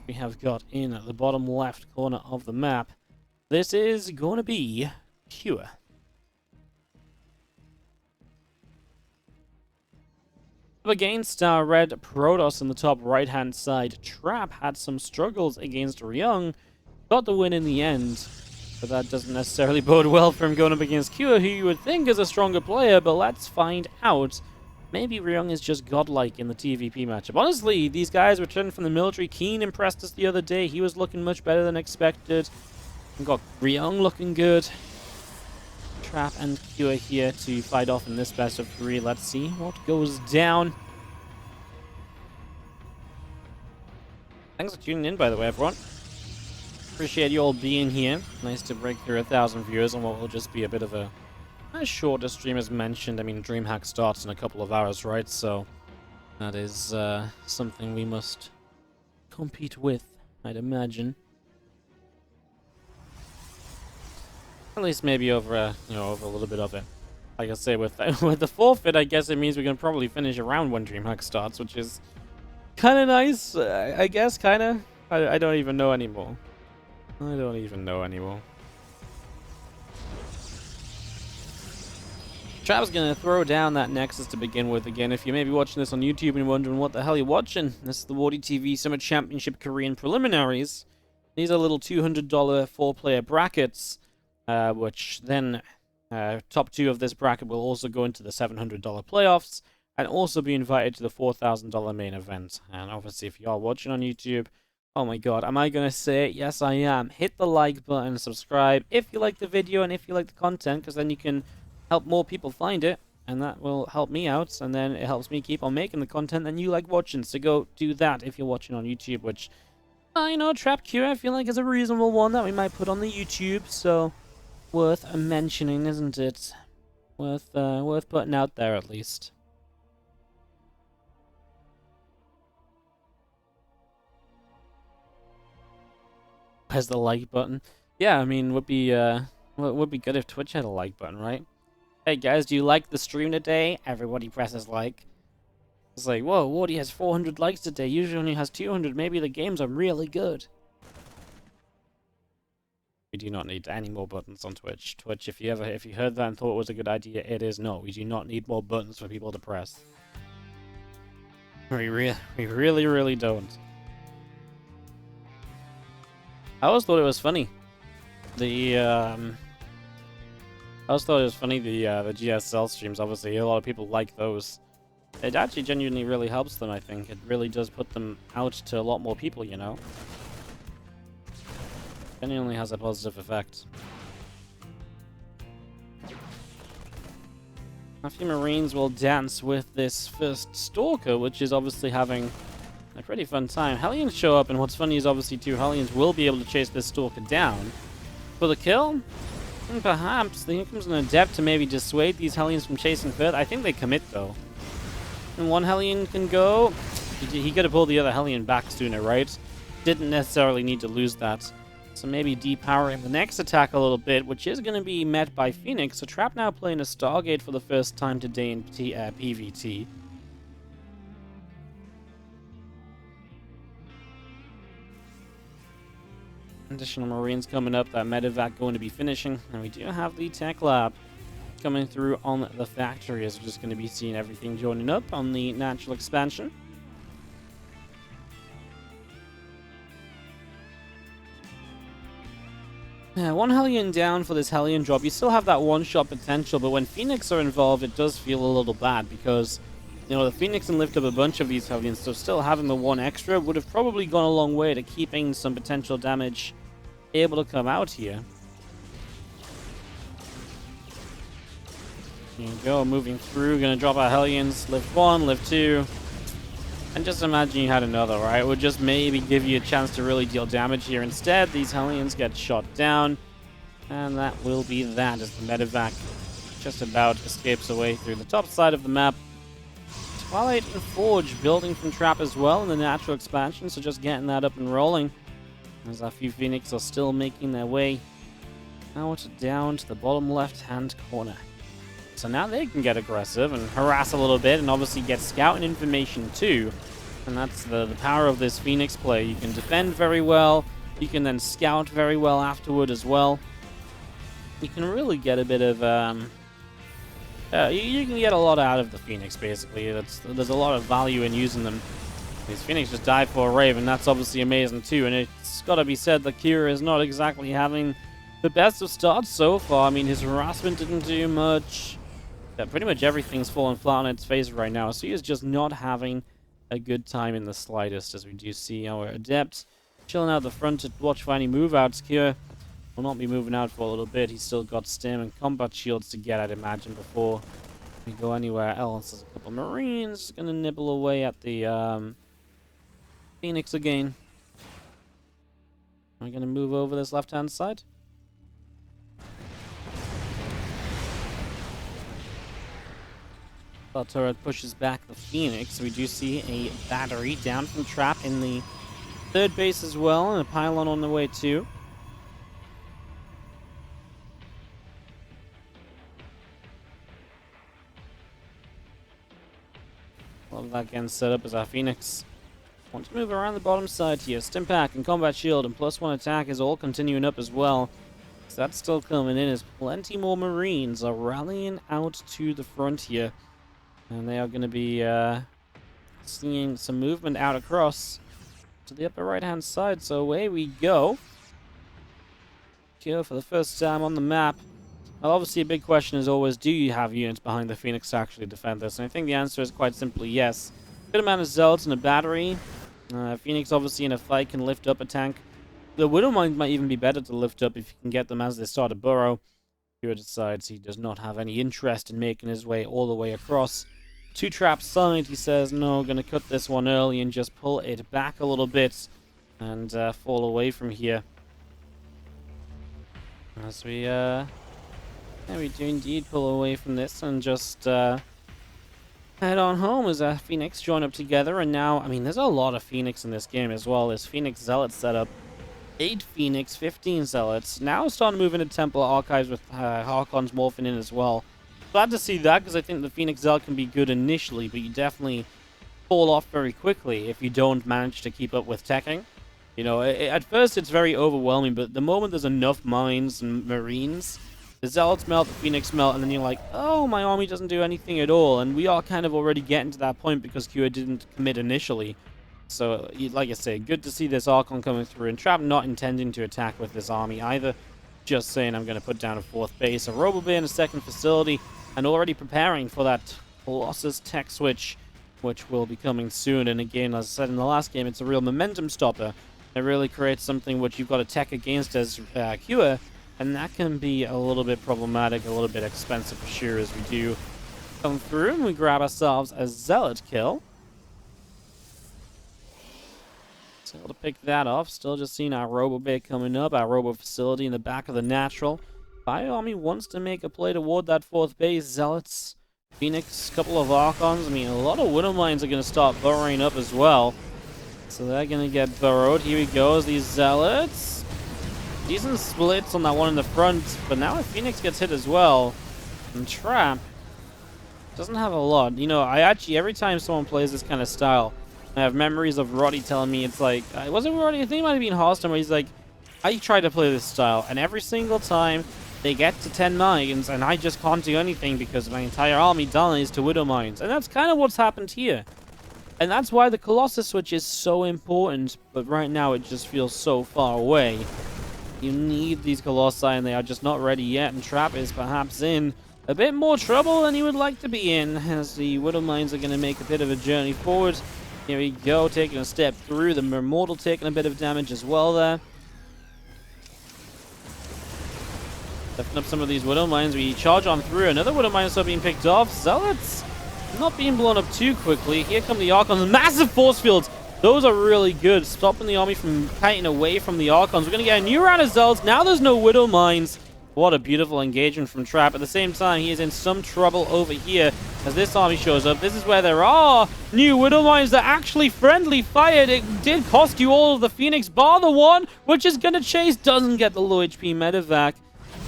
we have got in the bottom left corner of the map. This is going to be Cure. Against Red Protoss in the top right-hand side, Trap had some struggles against Ryung, got the win in the end, but that doesn't necessarily bode well for him going up against Cure, who you would think is a stronger player, but let's find out. Maybe Ryung is just godlike in the TVP matchup. Honestly, these guys returned from the military. Keen impressed us the other day. He was looking much better than expected. We've got Ryung looking good. Trap and Cure here to fight off in this best of 3. Let's see what goes down. Thanks for tuning in, by the way, everyone. Appreciate you all being here. Nice to break through 1,000 viewers on what will just be a bit of a shorter stream as mentioned. I mean, DreamHack starts in a couple of hours, right? So that is something we must compete with, I'd imagine. At least maybe over over a little bit of it. Like I say, with the forfeit, I guess it means we can probably finish around when DreamHack starts, which is kind of nice, I guess, kind of. I don't even know anymore. I don't even know anymore. Trap's gonna throw down that Nexus to begin with again. If you may be watching this on YouTube and wondering what the hell you're watching, this is the WardiTV Summer Championship Korean preliminaries. These are little $200 4-player brackets, which then top 2 of this bracket will also go into the $700 playoffs and also be invited to the $4,000 main event. And obviously, if you are watching on YouTube, oh my god, am I gonna say it? Yes, I am. Hit the like button, subscribe if you like the video and if you like the content, because then you can help more people find it, and that will help me out, and then it helps me keep on making the content that you like watching. So go do that if you're watching on YouTube, which, you know, Trap Cure I feel like is a reasonable one that we might put on the YouTube, so worth mentioning, isn't it? Worth putting out there at least. Where's the like button? Yeah, I mean, would be good if Twitch had a like button, right? Hey guys, do you like the stream today? Everybody presses like. It's like, whoa, Wardy has 400 likes today. Usually only has 200. Maybe the games are really good. We do not need any more buttons on Twitch. Twitch, if you heard that and thought it was a good idea, it is no. We do not need more buttons for people to press. We really don't. I always thought it was funny. The GSL streams, obviously, a lot of people like those. It actually genuinely really helps them, I think. It really does put them out to a lot more people, you know? Genuinely has a positive effect. A few Marines will dance with this first Stalker, which is obviously having a pretty fun time. Hellions show up, and what's funny is obviously 2 Hellions will be able to chase this Stalker down. For the kill? Perhaps. Here comes an Adept to maybe dissuade these Hellions from chasing further. I think they commit, though. And 1 Hellion can go. He could have pulled the other Hellion back sooner, right? Didn't necessarily need to lose that. So maybe depowering the next attack a little bit, which is going to be met by Phoenix. So Trap now playing a Stargate for the first time today in PvT. Additional Marines coming up, that medevac going to be finishing, and we do have the tech lab coming through on the factory, as we're just going to be seeing everything joining up on the natural expansion. Yeah, 1 Hellion down for this Hellion drop. You still have that one-shot potential, but when Phoenix are involved, it does feel a little bad, because, you know, the Phoenix can lift up a bunch of these Hellions, so still having the 1 extra would have probably gone a long way to keeping some potential damage able to come out here. There you go, moving through, gonna drop our Hellions, lift 1, lift 2, and just imagine you had another, right? It would just maybe give you a chance to really deal damage here. Instead, these Hellions get shot down, and that will be that as the medevac just about escapes away through the top side of the map. Twilight and Forge building from Trap as well in the natural expansion, so just getting that up and rolling. As a few Phoenix are still making their way out down to the bottom left-hand corner. So now they can get aggressive and harass a little bit, and obviously get scouting information too. And that's the power of this Phoenix play. You can defend very well. You can then scout very well afterward as well. You can really get a bit of... you can get a lot out of the Phoenix, basically. There's a lot of value in using them. These Phoenix just died for a Raven. That's obviously amazing too. And it's got to be said that Kira is not exactly having the best of starts so far. I mean, his harassment didn't do much. Yeah, pretty much everything's fallen flat on its face right now. So he is just not having a good time in the slightest, as we do see our Adept chilling out the front to watch for any move-outs. Kira will not be moving out for a little bit. He's still got stim and combat shields to get, I'd imagine, before we go anywhere else. There's a couple of Marines going to nibble away at the Phoenix again. Am I going to move over this left-hand side? Our turret pushes back the Phoenix. We do see a battery down from Trap in the third base as well, and a pylon on the way too. Love that again set up as our Phoenix. Want to move around the bottom side here. Stim pack and combat shield and +1 attack is all continuing up as well. So that's still coming in as plenty more Marines are rallying out to the front here. And they are going to be seeing some movement out across to the upper right-hand side. So away we go. Here for the first time on the map. Well, obviously a big question is always, do you have units behind the Phoenix to actually defend this? And I think the answer is quite simply yes. Good amount of Zealots and a battery. Phoenix obviously in a fight can lift up a tank. The Widowmines might even be better to lift up if you can get them as they start to burrow. Here decides he does not have any interest in making his way all the way across to Trap side. He says, no, going to cut this one early and just pull it back a little bit and fall away from here. As we do indeed pull away from this and just head on home as Phoenix join up together. And now, I mean, there's a lot of Phoenix in this game as well. There's Phoenix Zealots set up. 8 Phoenix, 15 Zealots. Now starting to move into Temple Archives with Harkons morphing in as well. Glad to see that, because I think the Phoenix Zealot can be good initially, but you definitely fall off very quickly if you don't manage to keep up with teching. You know, at first it's very overwhelming, but the moment there's enough mines and Marines, the Zealots melt, the Phoenix melt, and then you're like, oh, my army doesn't do anything at all. And we are kind of already getting to that point because Kira didn't commit initially. So, like I say, good to see this Archon coming through, and Trap not intending to attack with this army either. Just saying I'm going to put down a 4th base, a Robo-Bay, and a 2nd facility, and already preparing for that Colossus tech switch, which will be coming soon. And again, as I said in the last game, it's a real momentum stopper. It really creates something which you've got to tech against as Kira, and that can be a little bit problematic, a little bit expensive for sure, as we do come through, and we grab ourselves a Zealot kill. Able to pick that off. Still just seeing our Robo Bay coming up, our Robo facility in the back of the natural. Bio Army wants to make a play toward that 4th base. Zealots, Phoenix, couple of Archons. I mean, a lot of Widowmines are going to start burrowing up as well. So they're going to get burrowed. Here we go as these Zealots. Decent splits on that one in the front, but now if Phoenix gets hit as well, and Trap doesn't have a lot. You know, I actually, every time someone plays this kind of style, I have memories of Roddy telling me, it's like, wasn't Roddy, I think it might have been Hearthstone, where he's like, I try to play this style, and every single time they get to 10 mines, and I just can't do anything because my entire army dies to Widow mines. And that's kind of what's happened here. And that's why the Colossus switch is so important, but right now it just feels so far away. You need these Colossi, and they are just not ready yet, and Trap is perhaps in a bit more trouble than he would like to be in, as the Widow mines are going to make a bit of a journey forward. Here we go, taking a step through. The Immortal taking a bit of damage as well there. Lifting up some of these Widow Mines. We charge on through. Another Widow Mine is still being picked off. Zealots not being blown up too quickly. Here come the Archons. Massive force fields. Those are really good. Stopping the army from kiting away from the Archons. We're going to get a new round of Zealots. Now there's no Widow Mines. What a beautiful engagement from Trap. At the same time, he is in some trouble over here as this army shows up. This is where there are new Widow Mines that actually friendly fired. It did cost you all of the Phoenix, bar the one, which is going to chase. Doesn't get the low HP medevac.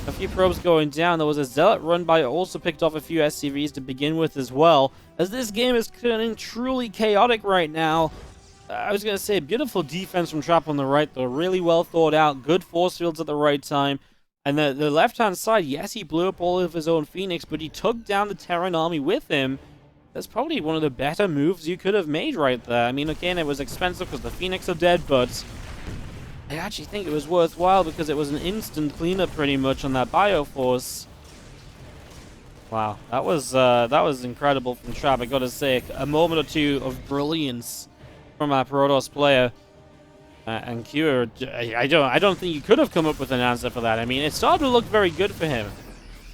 A few probes going down. There was a Zealot run by, also picked off a few SCVs to begin with as well. As this game is turning truly chaotic right now. I was going to say, beautiful defense from Trap on the right, though. Really well thought out. Good force fields at the right time. And the left-hand side, yes, he blew up all of his own Phoenix, but he took down the Terran army with him. That's probably one of the better moves you could have made right there. I mean, again, it was expensive because the Phoenix are dead, but I actually think it was worthwhile because it was an instant cleanup pretty much on that Bioforce. Wow, that was incredible from Trap. I gotta say, a moment or two of brilliance from our Protoss player. And Q, I don't think you could have come up with an answer for that. I mean, it started to look very good for him.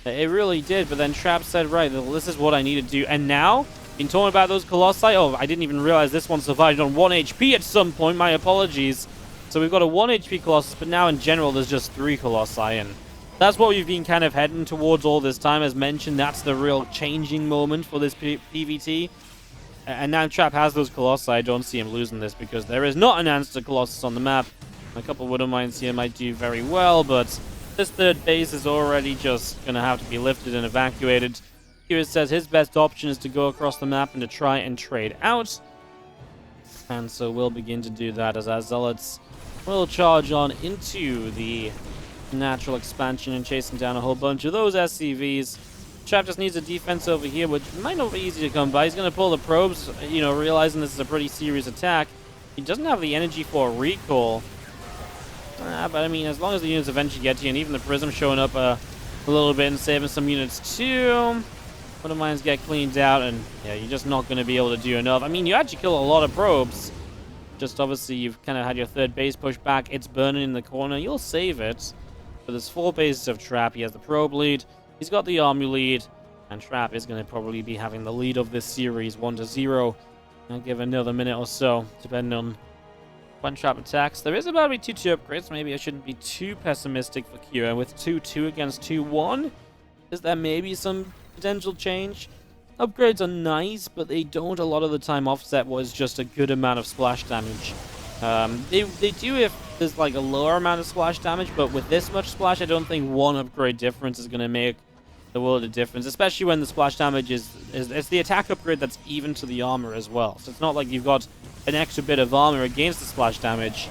It really did, but then Trap said, right, well, this is what I need to do. And now, been talking about those Colossi. Oh, I didn't even realize this one survived on 1 HP at some point. My apologies. So we've got a 1 HP Colossus, but now in general, there's just 3 Colossi. And that's what we've been kind of heading towards all this time. As mentioned, that's the real changing moment for this PvT. And now Trap has those Colossi. I don't see him losing this because there is not an answer to Colossus on the map. A couple of Widow Mines here might do very well, but this third base is already just going to have to be lifted and evacuated. Here says his best option is to go across the map and to try and trade out. And so we'll begin to do that as our Zealots will charge on into the natural expansion and chasing down a whole bunch of those SCVs. Trap just needs a defense over here, which might not be easy to come by. He's going to pull the probes, you know, realizing this is a pretty serious attack. He doesn't have the energy for a recall. But I mean, as long as the units eventually get to you, and even the Prism showing up a little bit and saving some units too. Widow Mines get cleaned out, and yeah, you're just not going to be able to do enough. I mean, you actually kill a lot of probes. Just obviously, you've kind of had your third base pushed back. It's burning in the corner. You'll save it. But there's 4 bases of Trap. He has the probe lead. He's got the army lead, and Trap is going to probably be having the lead of this series 1-0. I'll give another minute or so, depending on when Trap attacks. There is about to be 2-2 upgrades. Maybe I shouldn't be too pessimistic for Kira. With 2-2 against 2-1, is there maybe some potential change? Upgrades are nice, but they don't a lot of the time offset what is just a good amount of splash damage. They do if there's like a lower amount of splash damage, but with this much splash, I don't think one upgrade difference is going to make the world of difference, especially when the splash damage is it's the attack upgrade that's even to the armor as well. So it's not like you've got an extra bit of armor against the splash damage.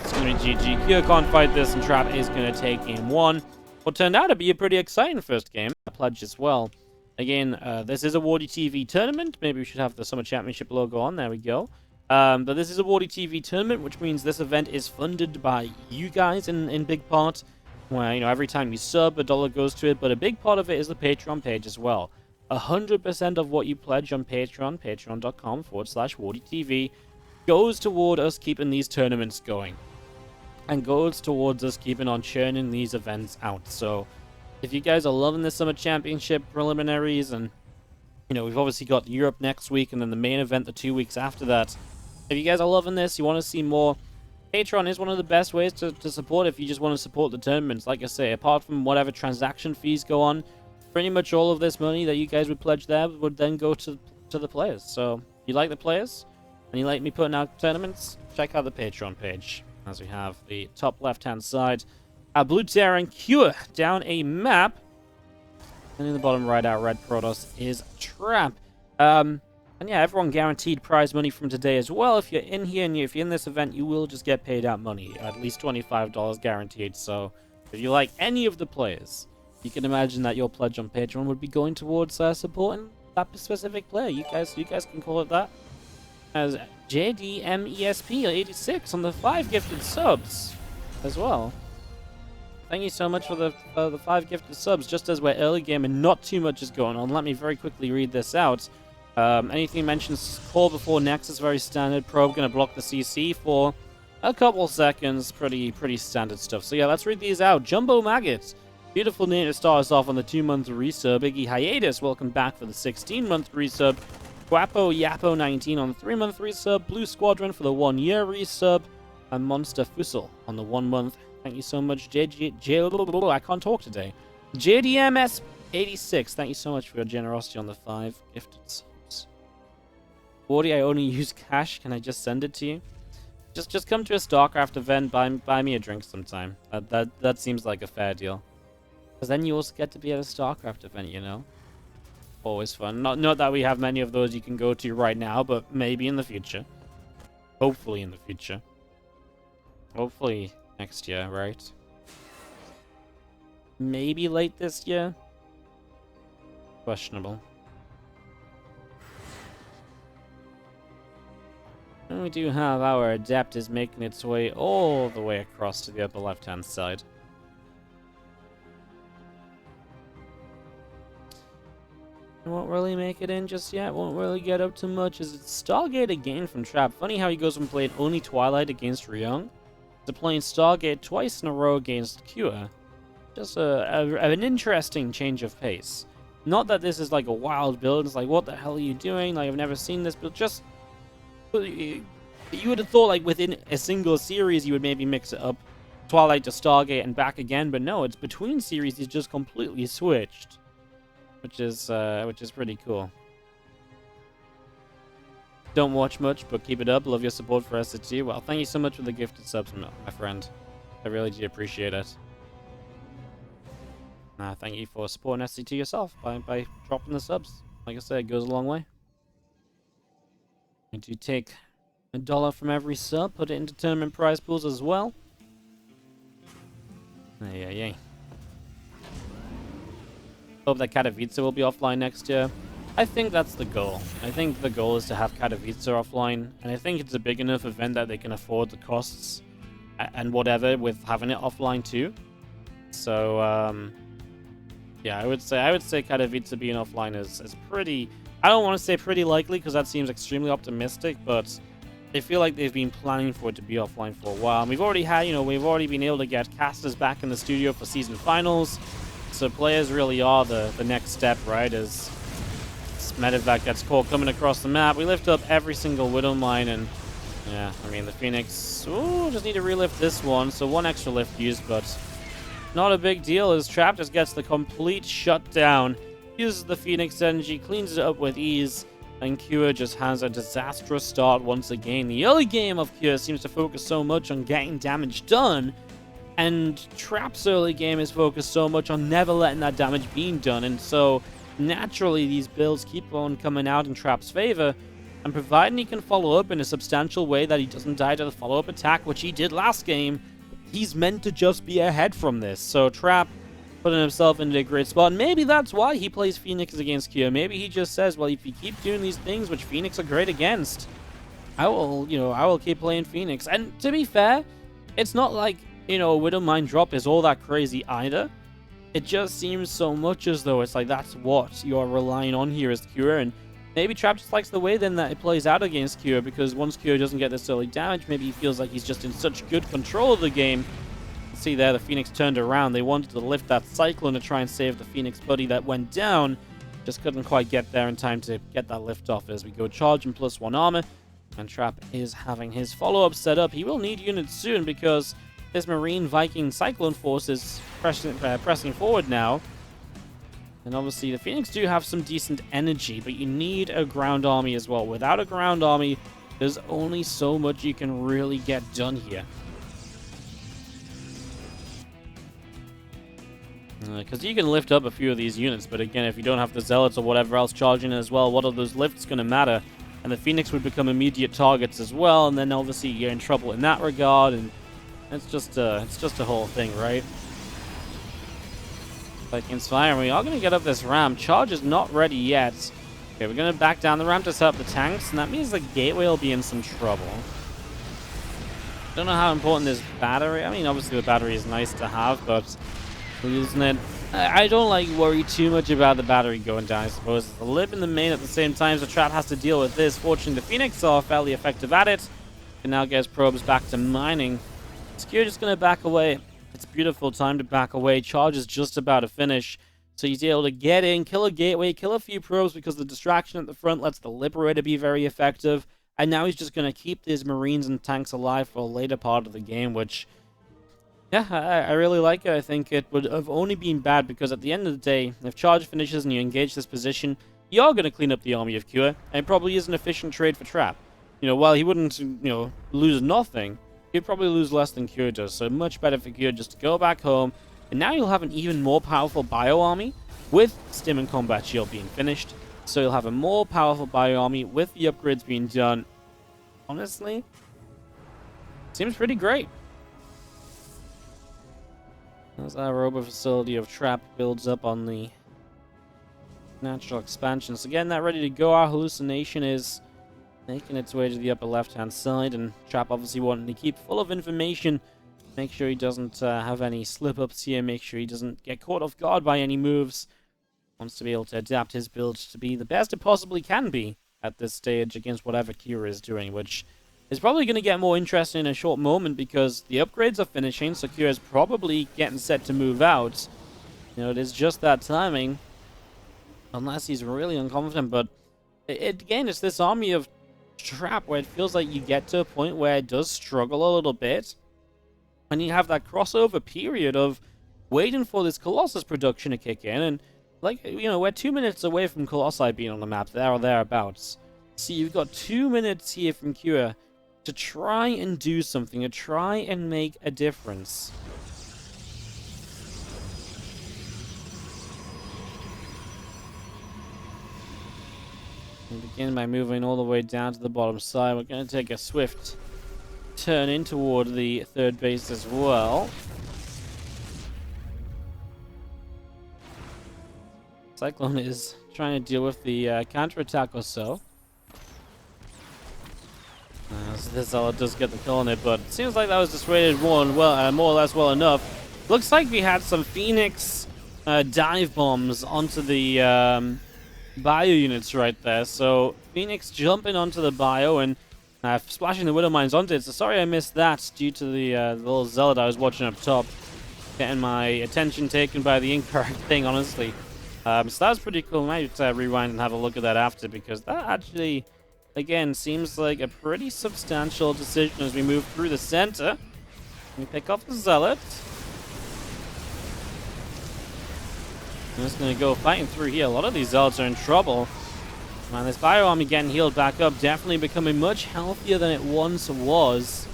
It's going to be GG. Kira can't fight this, and Trap is going to take game 1. What turned out to be a pretty exciting first game. Pledge as well. Again, this is a WardiTV tournament. Maybe we should have the Summer Championship logo on. There we go. But this is a WardiTV tournament, which means this event is funded by you guys in big part. Where, you know, every time you sub, $1 goes to it, but a big part of it is the Patreon page as well. 100% of what you pledge on Patreon, patreon.com/WardiTV, goes toward us keeping these tournaments going. And goes towards us keeping on churning these events out. So, if you guys are loving the Summer Championship preliminaries, and, you know, we've obviously got Europe next week, and then the main event the 2 weeks after that. If you guys are loving this, you want to see more, Patreon is one of the best ways to support if you just want to support the tournaments. Like I say, apart from whatever transaction fees go on, pretty much all of this money that you guys would pledge there would then go to the players. So, if you like the players, and you like me putting out tournaments, check out the Patreon page. As we have the top left-hand side, our Blue Terran Cure down a map. And in the bottom right, our Red Protoss is Trap. And yeah, everyone guaranteed prize money from today as well. If you're in here and if you're in this event, you will just get paid out money. At least $25 guaranteed. So if you like any of the players, you can imagine that your pledge on Patreon would be going towards supporting that specific player. You guys can call it that. As JDMESP86 on the 5 gifted subs as well. Thank you so much for the 5 gifted subs. Just as we're early game and not too much is going on, let me very quickly read this out. Anything mentions call before Nexus, very standard. Probe gonna block the CC for a couple seconds. Pretty standard stuff. So yeah, let's read these out. Jumbo Maggots. Beautiful name to start us off on the 2-month resub. Iggy Hiatus, welcome back for the 16-month resub. Guapo Yapo 19 on the 3-month resub. Blue Squadron for the 1-year resub. And Monster Fussel on the 1-month. Thank you so much, I can't talk today. JDMS86, thank you so much for your generosity on the 5 gifted subs. Wardy, I only use cash. Can I just send it to you? Just come to a Starcraft event, buy me a drink sometime. That seems like a fair deal. Because then you also get to be at a Starcraft event, you know? Always fun. Not that we have many of those you can go to right now, but maybe in the future. Hopefully in the future. Hopefully next year, right? Maybe late this year? Questionable. And we do have our Adept is making its way all the way across to the upper left-hand side. Won't really make it in just yet. Won't really get up too much. Is it Stargate again from Trap? Funny how he goes from playing only Twilight against Ryung to playing Stargate twice in a row against Cure. Just an interesting change of pace. Not that this is like a wild build. It's like, what the hell are you doing? Like, I've never seen this build. Just... You would have thought, like, within a single series, you would maybe mix it up. Twilight to Stargate and back again. But no, it's between series. He's just completely switched. Which is pretty cool. Don't watch much, but keep it up. Love your support for SCT. Well, thank you so much for the gifted subs, my friend. I really do appreciate it. Thank you for supporting SCT yourself by dropping the subs. Like I said, it goes a long way. I do take $1 from every sub, put it into tournament prize pools as well. Yeah. Hope that Katowice will be offline next year. I think that's the goal. I think the goal is to have Katowice offline, and I think it's a big enough event that they can afford the costs and whatever with having it offline too. So yeah, I would say Katowice being offline is pretty. I don't want to say pretty likely because that seems extremely optimistic, but I feel like they've been planning for it to be offline for a while. And we've already had, we've already been able to get casters back in the studio for season finals. So players really are the next step, right? As Medevac gets caught coming across the map. We lift up every single Widow mine, and yeah, I mean the Phoenix. Ooh, just need to relift this one. So one extra lift used, but not a big deal as Trap just gets the complete shutdown. Uses the Phoenix energy, cleans it up with ease, and Cure just has a disastrous start once again. The early game of Cure seems to focus so much on getting damage done, and Trap's early game is focused so much on never letting that damage being done, and so naturally these builds keep on coming out in Trap's favor, and providing he can follow up in a substantial way that he doesn't die to the follow-up attack, which he did last game, he's meant to just be ahead from this. So Trap putting himself into a great spot, and maybe that's why he plays Phoenix against Cure. Maybe he just says, well, if you keep doing these things, which Phoenix are great against, I will keep playing Phoenix. And to be fair, it's not like, a Widow Mine drop is all that crazy either. It just seems so much as though it's like that's what you're relying on here as Cure, and maybe Trap just likes the way then that it plays out against Cure, because once Cure doesn't get this early damage, maybe he feels like he's just in such good control of the game. See there, the Phoenix turned around. They wanted to lift that Cyclone to try and save the Phoenix buddy that went down. Just couldn't quite get there in time to get that lift off as we go charge and +1 armor. And Trap is having his follow-up set up. He will need units soon because this Marine Viking Cyclone force is pressing forward now. And obviously the Phoenix do have some decent energy, but you need a ground army as well. Without a ground army, there's only so much you can really get done here. Because you can lift up a few of these units, but again, if you don't have the Zealots or whatever else charging as well, what are those lifts going to matter? And the Phoenix would become immediate targets as well, and then obviously you're in trouble in that regard, and it's just a whole thing, right? Vikings fire, and we are going to get up this ramp. Charge is not ready yet. Okay, we're going to back down the ramp to set up the tanks, and that means the gateway will be in some trouble. Don't know how important this battery. I mean, obviously the battery is nice to have, but losing it, I don't worry too much about the battery going down. I suppose it's a lip in the main at the same time, so Trap has to deal with this. Fortunately, the Phoenix are fairly effective at it. And now gets probes back to mining. Skier just going to back away. It's beautiful time to back away. Charge is just about to finish. So he's able to get in, kill a gateway, kill a few probes because the distraction at the front lets the Liberator be very effective. And now he's just going to keep these Marines and tanks alive for a later part of the game, which, yeah, I really like it. I think it would have only been bad because at the end of the day, if Charge finishes and you engage this position, you are going to clean up the army of Cure, and it probably is an efficient trade for Trap. While he wouldn't, lose nothing, he'd probably lose less than Cure does, so much better for Cure just to go back home, And now you'll have an even more powerful bio army with Stim and Combat Shield being finished. So you'll have a more powerful bio army with the upgrades being done. Honestly, seems pretty great. As our Robo facility of Trap builds up on the natural expansions. Again, that ready to go. Our hallucination is making its way to the upper left-hand side, and Trap obviously wanting to keep full of information. Make sure he doesn't have any slip-ups here. Make sure he doesn't get caught off guard by any moves. Wants to be able to adapt his build to be the best it possibly can be at this stage against whatever Kira is doing, which is probably going to get more interesting in a short moment because the upgrades are finishing, so Kira's probably getting set to move out. You know, it is just that timing. Unless he's really unconfident, but again, it's this army of Trap where it feels like you get to a point where it does struggle a little bit. And you have that crossover period of waiting for this Colossus production to kick in. And, like, you know, we're 2 minutes away from Colossi being on the map, there or thereabouts. So you've got 2 minutes here from Kira to try and do something, to try and make a difference. And begin by moving all the way down to the bottom side. We're going to take a swift turn in toward the third base as well. Cyclone is trying to deal with the counter-attack or so. So this Zealot does get the kill on it, but it seems like that was dissuaded more or less well enough. Looks like we had some Phoenix dive bombs onto the bio units right there. So Phoenix jumping onto the bio and splashing the Widow Mines onto it. So sorry I missed that due to the little Zealot I was watching up top. Getting my attention taken by the incorrect thing, honestly. So that was pretty cool. I might rewind and have a look at that after, because that actually, again, seems like a pretty substantial decision as we move through the center. We pick off the Zealot. I'm just going to go fighting through here. A lot of these Zealots are in trouble. Man, this bio army getting healed back up, definitely becoming much healthier than it once was.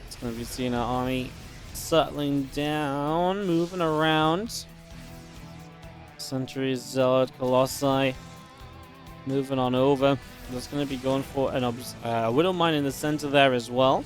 It's going to be seeing our army settling down, moving around. Sentries, Zealot, Colossi, moving on over. That's going to be going for an Widow Mine in the center there as well.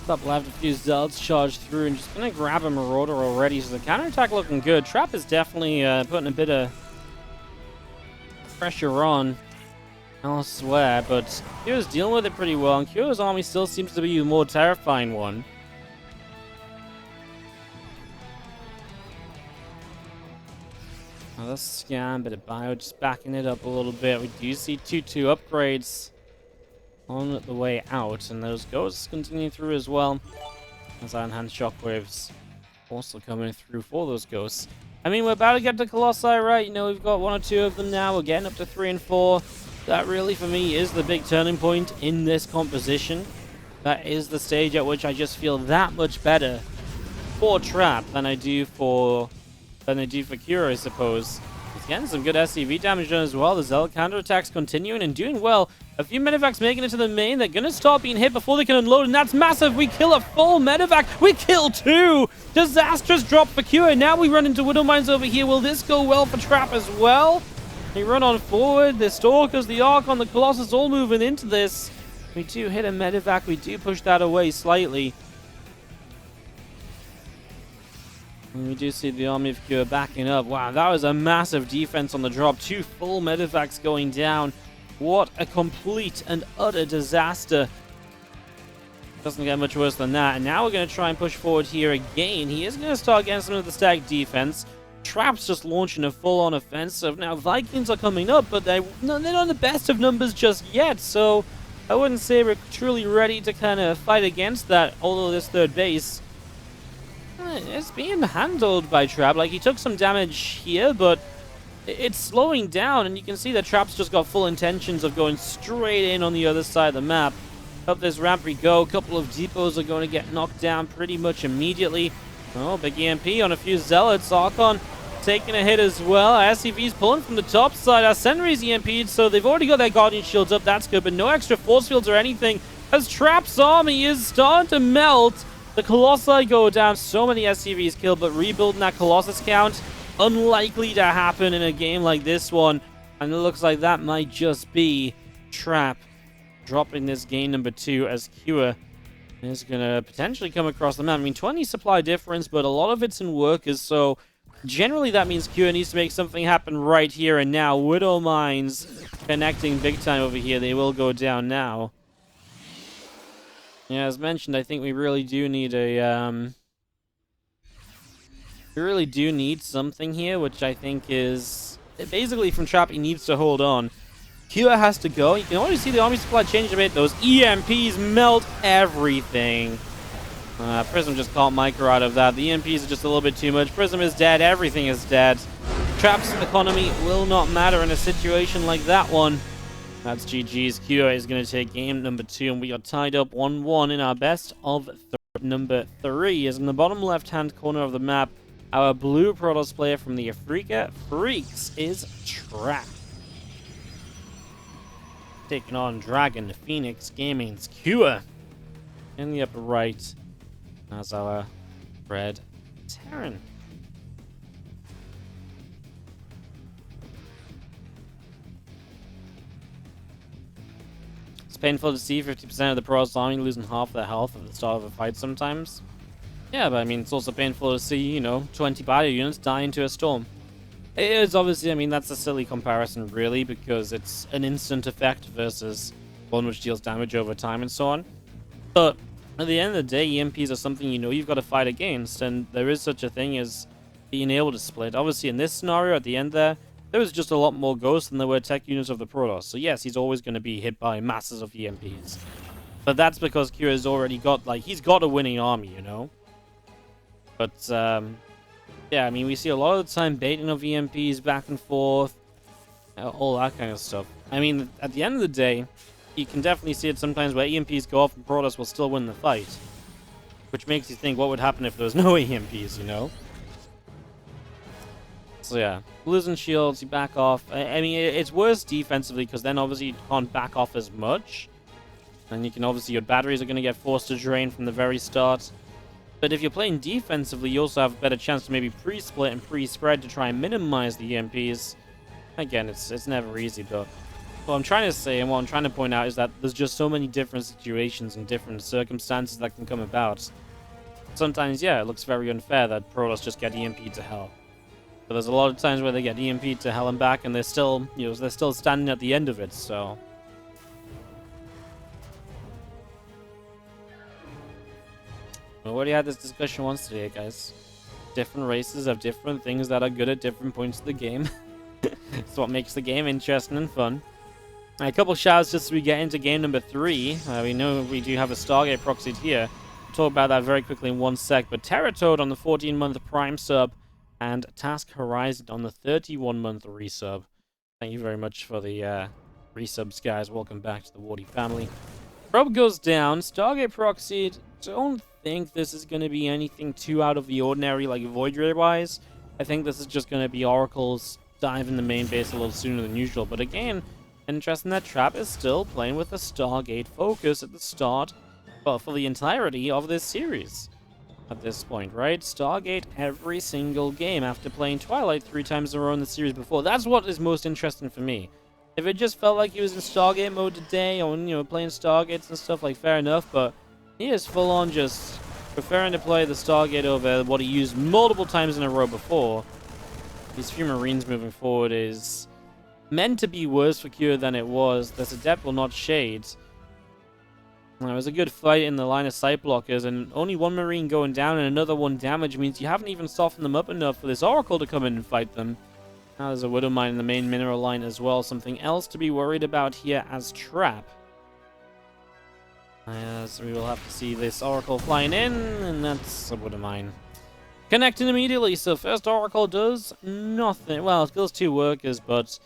Top left, a few Zealots charged through, and just gonna grab a Marauder already. So the counterattack looking good. Trap is definitely putting a bit of pressure on elsewhere, but Kyo's dealing with it pretty well, and Kyo's army still seems to be the more terrifying one. Another scan, bit of bio, just backing it up a little bit. We do see 2-2 upgrades on the way out, and those ghosts continue through as well. As our enhanced shockwaves also coming through for those ghosts. I mean, we're about to get to Colossi, right? You know, we've got 1 or 2 of them now. We're getting up to 3 and 4. That really, for me, is the big turning point in this composition. That is the stage at which I just feel that much better for Trap than I do for Kira, I suppose. He's getting some good SCV damage done as well. The Zealot counterattacks continuing and doing well. A few medevacs making it to the main. They're going to start being hit before they can unload, and that's massive. We kill a full medevac. We kill 2. Disastrous drop for Kira. Now we run into Widow Mines over here. Will this go well for Trap as well? They run on forward. The Stalkers, the Archon, the Colossus all moving into this. We do hit a medevac. We do push that away slightly. And we do see the army of Kira backing up. Wow, that was a massive defense on the drop. 2 full medevacs going down. What a complete and utter disaster. Doesn't get much worse than that. And now we're going to try and push forward here again. He is going to start getting some of the stacked defense. Trap's just launching a full-on offensive. Now, Vikings are coming up, but they're not the best of numbers just yet. So I wouldn't say we're truly ready to kind of fight against that, although this third base It's being handled by Trap. Like, he took some damage here, but it's slowing down, and you can see that Trap's just got full intentions of going straight in on the other side of the map. Up this ramp we go. A couple of depots are going to get knocked down pretty much immediately. Oh, big EMP on a few Zealots. Archon taking a hit as well. SCV's pulling from the top side. Our Senri's EMP'd, so they've already got their Guardian Shields up. That's good, but no extra force fields or anything, as Trap's army is starting to melt. The Colossi go down. So many SCVs killed, but rebuilding that Colossus count, unlikely to happen in a game like this one. And it looks like that might just be Trap dropping this game number 2, as Cure is going to potentially come across the map. I mean, 20 supply difference, but a lot of it's in workers, so generally that means Cure needs to make something happen right here and now. Widow Mines connecting big time over here. They will go down now. Yeah, as mentioned, I think we really do need a we really do need something here, which I think is basically from Trap. He needs to hold on. Cure has to go. You can already see the army supply change a bit. Those EMPs melt everything. Prism just caught Micro out of that. The EMPs are just a little bit too much. Prism is dead. Everything is dead. Trap's economy will not matter in a situation like that one. That's GG's. Cure is going to take game number 2, and we are tied up 1-1 in our best of number 3. Is in the bottom left-hand corner of the map. Our blue Protoss player from the Afrika Freaks is Trap. Taking on Dragon Phoenix Gaming's Cure. In the upper right, as our Red Terran. It's painful to see 50% of the Protoss army losing half their health at the start of a fight sometimes. Yeah, but I mean, it's also painful to see, you know, 20 battle units die into a storm. It is obviously, I mean, that's a silly comparison, really, because it's an instant effect versus one which deals damage over time and so on. But at the end of the day, EMPs are something you know you've got to fight against, and there is such a thing as being able to split. Obviously, in this scenario, at the end there was just a lot more ghosts than there were tech units of the Protoss. So yes, he's always going to be hit by masses of EMPs. But that's because Kira's already got, like, he's got a winning army, you know? But, yeah, I mean, we see a lot of the time baiting of EMPs back and forth, all that kind of stuff. I mean, at the end of the day, you can definitely see it sometimes where EMPs go off and Protoss will still win the fight. Which makes you think, what would happen if there was no EMPs, you know? So yeah, losing shields, you back off. I mean, it's worse defensively because then obviously you can't back off as much. And you can obviously, your batteries are going to get forced to drain from the very start. But if you're playing defensively, you also have a better chance to maybe pre-split and pre-spread to try and minimize the EMPs. Again, it's never easy, but what I'm trying to say and what I'm trying to point out is that there's just so many different situations and different circumstances that can come about. Sometimes, yeah, it looks very unfair that Protoss just get EMP'd to hell. But there's a lot of times where they get EMP'd to hell and back, and they're still, you know, they're still standing at the end of it, so. We already had this discussion once today, guys. Different races have different things that are good at different points of the game. It's what makes the game interesting and fun. A couple shouts just as we get into game number 3. We know we do have a Stargate proxied here. We'll talk about that very quickly in one sec. But Terratoad on the 14-month Prime sub, and Task Horizon on the 31-month resub. Thank you very much for the resubs, guys. Welcome back to the Wardy family. Probe goes down. Stargate proxied. Don't think this is going to be anything too out of the ordinary, like Void Ray-wise. I think this is just going to be Oracle's dive in the main base a little sooner than usual. But again, interesting that Trap is still playing with a Stargate focus at the start, well, for the entirety of this series. At this point, right? Stargate every single game after playing Twilight 3 times in a row in the series before. That's what is most interesting for me. If it just felt like he was in Stargate mode today, or, you know, playing Stargates and stuff, like, fair enough, but he is full on just preferring to play the Stargate over what he used multiple times in a row before. These few Marines moving forward is meant to be worse for Cure than it was. This Adept will not shade. It was a good fight in the line of sight blockers, and only one Marine going down and another one damaged means you haven't even softened them up enough for this Oracle to come in and fight them. Now there's a Widow Mine in the main mineral line as well. Something else to be worried about here as Trap. So we will have to see this Oracle flying in, and that's a Widow Mine. Connecting immediately, so first Oracle does nothing. Well, it kills 2 workers, but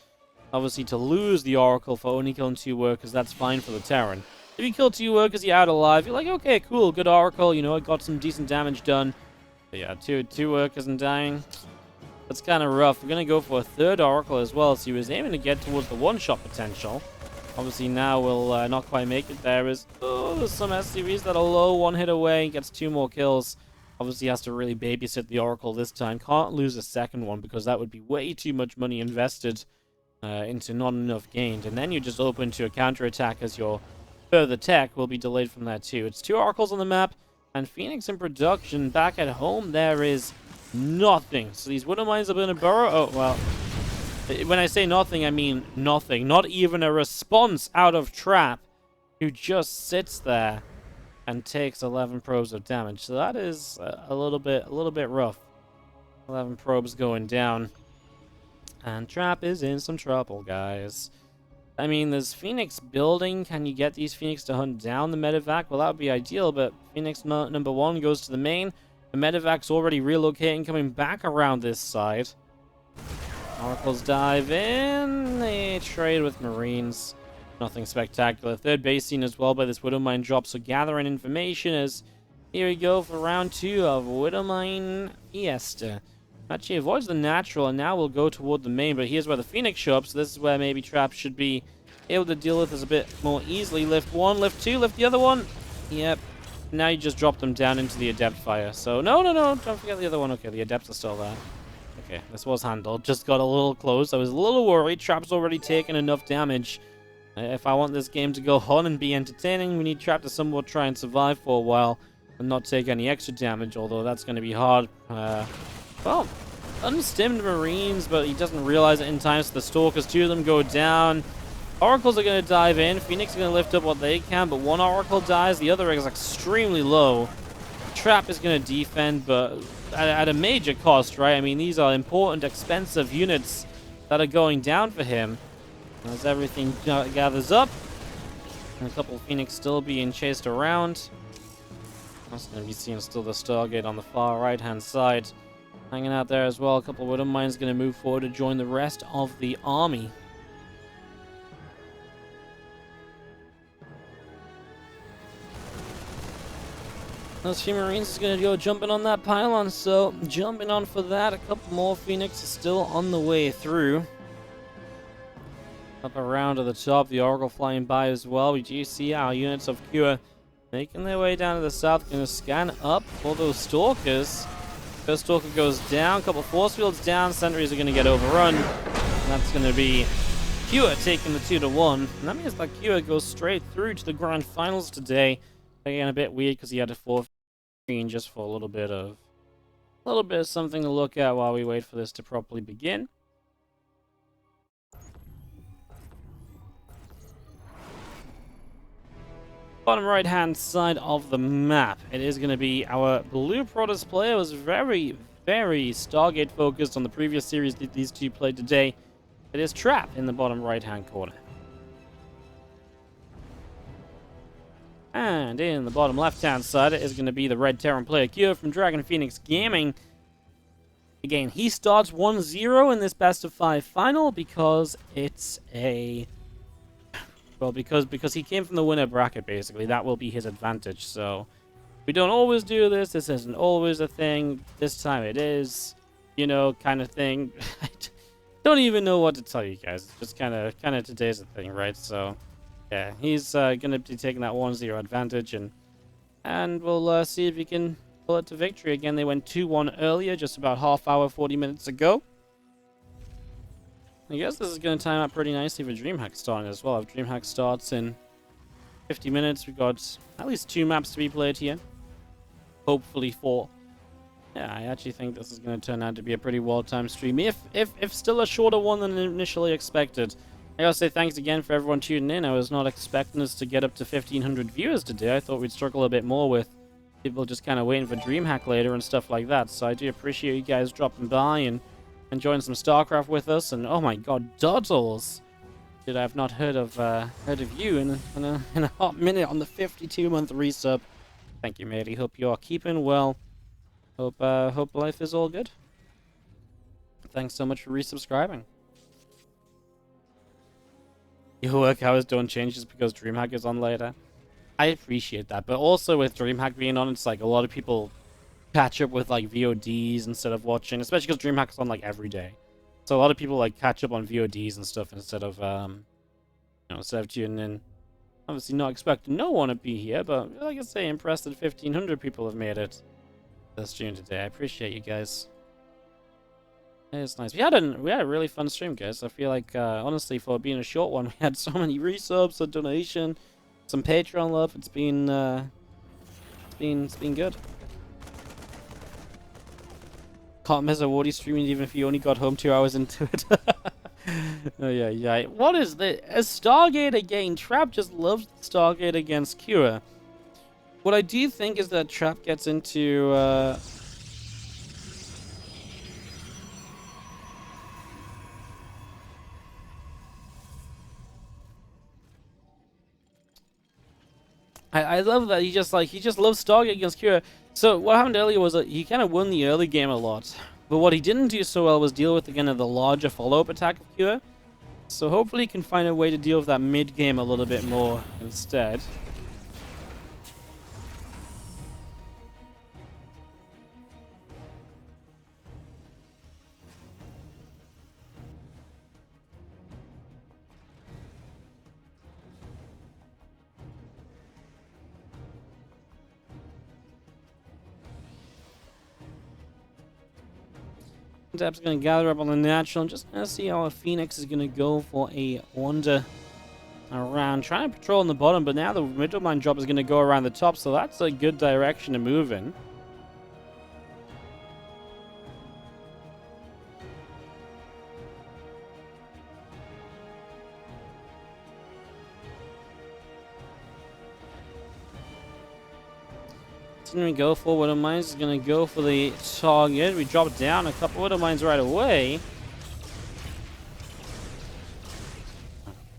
obviously to lose the Oracle for only killing 2 workers, that's fine for the Terran. If you kill 2 workers, you're out alive, you're like, okay, cool, good Oracle, you know, I got some decent damage done. But yeah, two workers and dying. That's kind of rough. We're going to go for a 3rd Oracle as well, so he was aiming to get towards the one-shot potential. Obviously now we'll not quite make it there. There's some SCVs that are low, 1 hit away, gets 2 more kills. Obviously has to really babysit the Oracle this time. Can't lose a 2nd one because that would be way too much money invested into not enough gained. And then you're just open to a counterattack as your further tech will be delayed from that too. It's 2 Oracles on the map, and Phoenix in production. Back at home, there is nothing. So these Widow Mines are going to burrow. Oh, well. When I say nothing, I mean nothing. Not even a response out of Trap, who just sits there and takes 11 probes of damage. So that is a little bit rough. 11 probes going down. And Trap is in some trouble, guys. I mean, there's Phoenix building. Can you get these Phoenix to hunt down the medevac? Well, that would be ideal, but Phoenix number 1 goes to the main. The medevac's already relocating, coming back around this side. Oracles dive in. They trade with Marines. Nothing spectacular. 3rd base scene as well by this Widow Mine drop. So gathering information as here we go for round 2 of Widow Mine Fiesta. Actually avoids the natural, and now we'll go toward the main. But here's where the Phoenix show up. So this is where maybe Trap should be able to deal with this a bit more easily. Lift 1, lift 2, lift the other one. Yep. Now you just drop them down into the Adept fire. So no, don't forget the other one. Okay, the Adepts are still there. Okay, this was handled. Just got a little close. I was a little worried. Trap's already taken enough damage. If I want this game to go on and be entertaining, we need Trap to somewhat try and survive for a while and not take any extra damage, although that's going to be hard. Well, unstimmed Marines, but he doesn't realize it in time, so the Stalkers, 2 of them go down. Oracles are going to dive in. Phoenix is going to lift up what they can, but 1 Oracle dies. The other is extremely low. Trap is going to defend, but at a major cost, right? I mean, these are important, expensive units that are going down for him. As everything gathers up, and a couple of Phoenix still being chased around. Also going to be seeing still the Stargate on the far right-hand side. Hanging out there as well. A couple of Widow Mines going to move forward to join the rest of the army. Those few Marines is going to go jumping on that pylon, so jumping on for that. A couple more Phoenix is still on the way through. Up around to the top, the Oracle flying by as well. We do see our units of Cure making their way down to the south. Going to scan up for those Stalkers. First Stalker goes down, a couple force fields down. Sentries are going to get overrun. And that's going to be Cure taking the 2-1. And that means that Cure goes straight through to the grand finals today. Again, a bit weird because he had to forfeit screen just for a little bit of something to look at while we wait for this to properly begin. Bottom right hand side of the map, it is going to be our blue Protoss player. Was very Stargate focused on the previous series that these 2 played today. It is Trap in the bottom right hand corner, and in the bottom left hand side it is going to be the red Terran player Cure from Dragon Phoenix Gaming. Again, he starts 1-0 in this best of 5 final because it's a because he came from the winner bracket, basically. That will be his advantage. So we don't always do this. This isn't always a thing. This time it is, you know, kind of thing. I don't even know what to tell you guys. It's just kind of today's a thing, right? So yeah, he's gonna be taking that 1-0 advantage, and we'll see if he can pull it to victory. Again, they went 2-1 earlier, just about half hour, 40 minutes ago. I guess this is going to time out pretty nicely for DreamHack starting as well. If DreamHack starts in 50 minutes, we've got at least 2 maps to be played here. Hopefully 4. Yeah, I actually think this is going to turn out to be a pretty well-timed stream. If still a shorter one than initially expected. I gotta say thanks again for everyone tuning in. I was not expecting us to get up to 1,500 viewers today. I thought we'd struggle a bit more with people just kind of waiting for DreamHack later and stuff like that. So I do appreciate you guys dropping by and enjoying some Starcraft with us. And oh my god, Doddles! Dude, I've not heard of you in a hot minute on the 52-month resub. Thank you, matey. Hope you are keeping well. Hope life is all good. Thanks so much for resubscribing. Your work hours don't change just because DreamHack is on later. I appreciate that, but also with DreamHack being on, it's like a lot of people catch up with like VODs instead of watching, especially because DreamHack is on like every day. So a lot of people like catch up on VODs and stuff instead of instead of tuning in. Obviously not expecting no one to be here, but like I say, impressed that 1,500 people have made it this stream today. I appreciate you guys. It's nice. We had a really fun stream, guys. I feel like honestly, for being a short one, we had so many resubs, a donation, some Patreon love. It's been good. Can't miss a Wardy streaming even if you only got home 2 hours into it. Oh yeah. What is this? A Stargate again. Trap just loves Stargate against Cure. What I do think is that Trap gets into I love that he just loves Stargate against Cure. So what happened earlier was that he kind of won the early game a lot, but what he didn't do so well was deal with again the larger follow-up attack of Cure. So hopefully he can find a way to deal with that mid game a little bit more instead. Dep's going to gather up on the natural and just going to see how a Phoenix is going to go for a wander around. Trying to patrol on the bottom, but now the middle mine drop is going to go around the top, so that's a good direction to move in. Going to go for Widow Mines, is going to go for the target. We drop down a couple Widow Mines right away.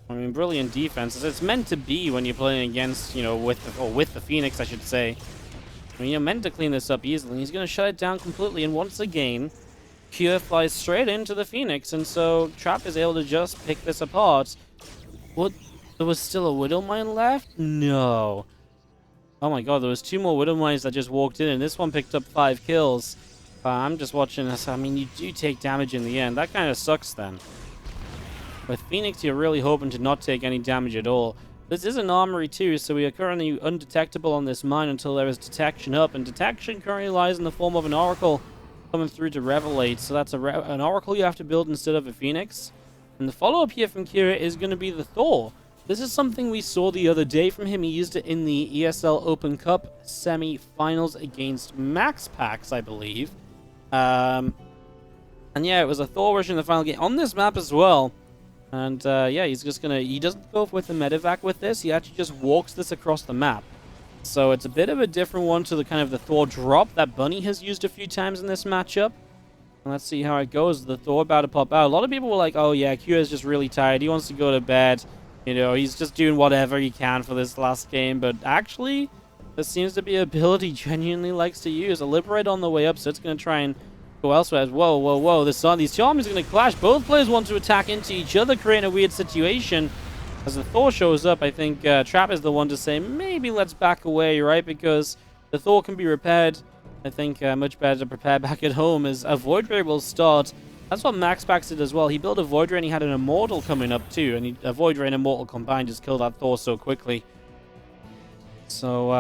I mean, brilliant defense. It's meant to be when you're playing against, with the Phoenix, I should say. I mean, you're meant to clean this up easily. He's going to shut it down completely, and once again, Cure flies straight into the Phoenix, and so Trap is able to just pick this apart. What? There was still a Widow Mine left? No. Oh my god, there was 2 more Widow Mines that just walked in, and this one picked up 5 kills. I'm just watching this. I mean, you do take damage in the end. That kind of sucks then. With Phoenix, you're really hoping to not take any damage at all. This is an armory too, so we are currently undetectable on this mine until there is detection up, and detection currently lies in the form of an Oracle coming through to Revelate. So that's an Oracle you have to build instead of a Phoenix. And the follow-up here from Kira is going to be the Thor. This is something we saw the other day from him. He used it in the ESL Open Cup semi-finals against Max Pax, I believe. And yeah, it was a Thor version in the final game on this map as well. And yeah, he's just gonna, he doesn't go with the medevac with this. He actually just walks this across the map. So it's a bit of a different one to the kind of the Thor drop that Bunny has used a few times in this matchup. And let's see how it goes. The Thor about to pop out. A lot of people were like, oh yeah, Q is just really tired. He wants to go to bed. He's just doing whatever he can for this last game, but actually, this seems to be an ability he genuinely likes to use. A Liberate on the way up, so it's going to try and go elsewhere. Whoa. These two armies are going to clash. Both players want to attack into each other, creating a weird situation. As the Thor shows up, I think Trap is the one to say, maybe let's back away, right? Because the Thor can be repaired. I think much better to prepare back at home as a Void Ray will start. That's what Max Pax did as well. He built a Void Ray and he had an Immortal coming up too. And a Void Ray and Immortal combined just killed that Thor so quickly. So,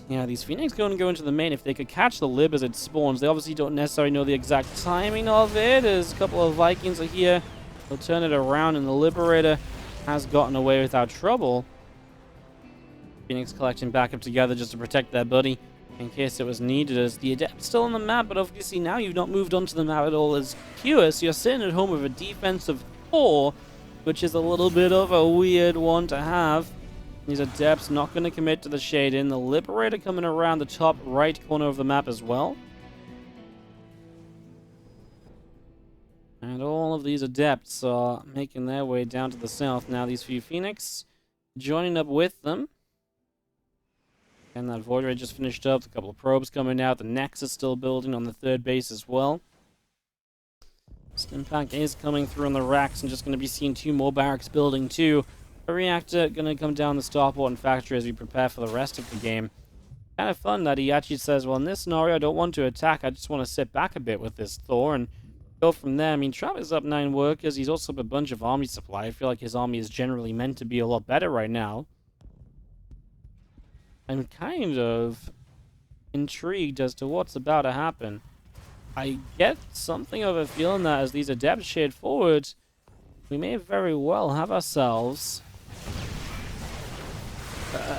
yeah, these Phoenix going to go into the main. If they could catch the Lib as it spawns, they obviously don't necessarily know the exact timing of it. As a couple of Vikings are here. They'll turn it around and the Liberator has gotten away without trouble. Phoenix collecting back up together just to protect their buddy in case it was needed, as the Adept still on the map, but obviously now you've not moved onto the map at all as Cure, so you're sitting at home with a defensive 4, which is a little bit of a weird one to have. These Adepts not going to commit to the shade in. The Liberator coming around the top right corner of the map as well. And all of these Adepts are making their way down to the south now. These few Phoenix joining up with them. And that Void Ray just finished up. A couple of probes coming out. The Nexus still building on the third base as well. Stimpack is coming through on the racks and just going to be seeing 2 more barracks building too. A reactor going to come down the starport and factory as we prepare for the rest of the game. Kind of fun that he actually says, well, in this scenario, I don't want to attack. I just want to sit back a bit with this Thor and go from there. I mean, Trap is up 9 workers. He's also up a bunch of army supply. I feel like his army is generally meant to be a lot better right now. I'm kind of intrigued as to what's about to happen. I get something of a feeling that as these adepts shade forward, we may very well have ourselves...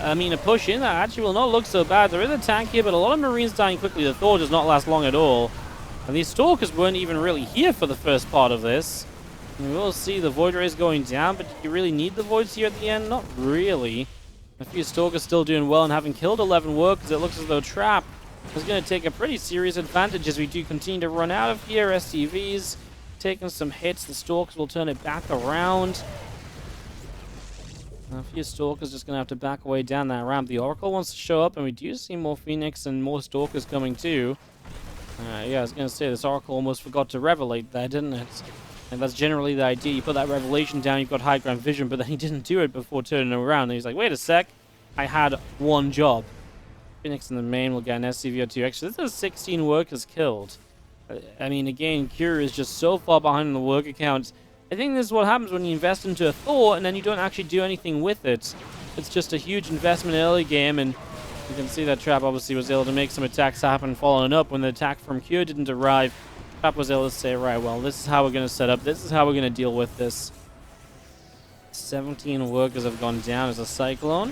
I mean, a push in that actually will not look so bad. There is a tank here, but a lot of Marines dying quickly. The Thor does not last long at all. And these Stalkers weren't even really here for the first part of this. And we will see the Void Rays going down, but do you really need the Voids here at the end? Not really. A few Stalkers still doing well, and having killed 11 workers, it looks as though Trap is going to take a pretty serious advantage as we do continue to run out of here. SCVs taking some hits. The Stalkers will turn it back around. A few Stalkers just going to have to back away down that ramp. The Oracle wants to show up, and we do see more Phoenix and more Stalkers coming too. Yeah, I was going to say, this Oracle almost forgot to revelate there, didn't it? And that's generally the idea. You put that revelation down, you've got high ground vision, but then he didn't do it before turning around. And he's like, wait a sec, I had one job. Phoenix in the main will get an SCV or 2 extra. This is 16 workers killed. I mean, again, Cure is just so far behind on the worker count. I think this is what happens when you invest into a Thor and then you don't actually do anything with it. It's just a huge investment early game, and you can see that Trap obviously was able to make some attacks happen following up. When the attack from Cure didn't arrive, Trap was able to say, right, well, this is how we're going to set up. This is how we're going to deal with this. 17 workers have gone down as a Cyclone.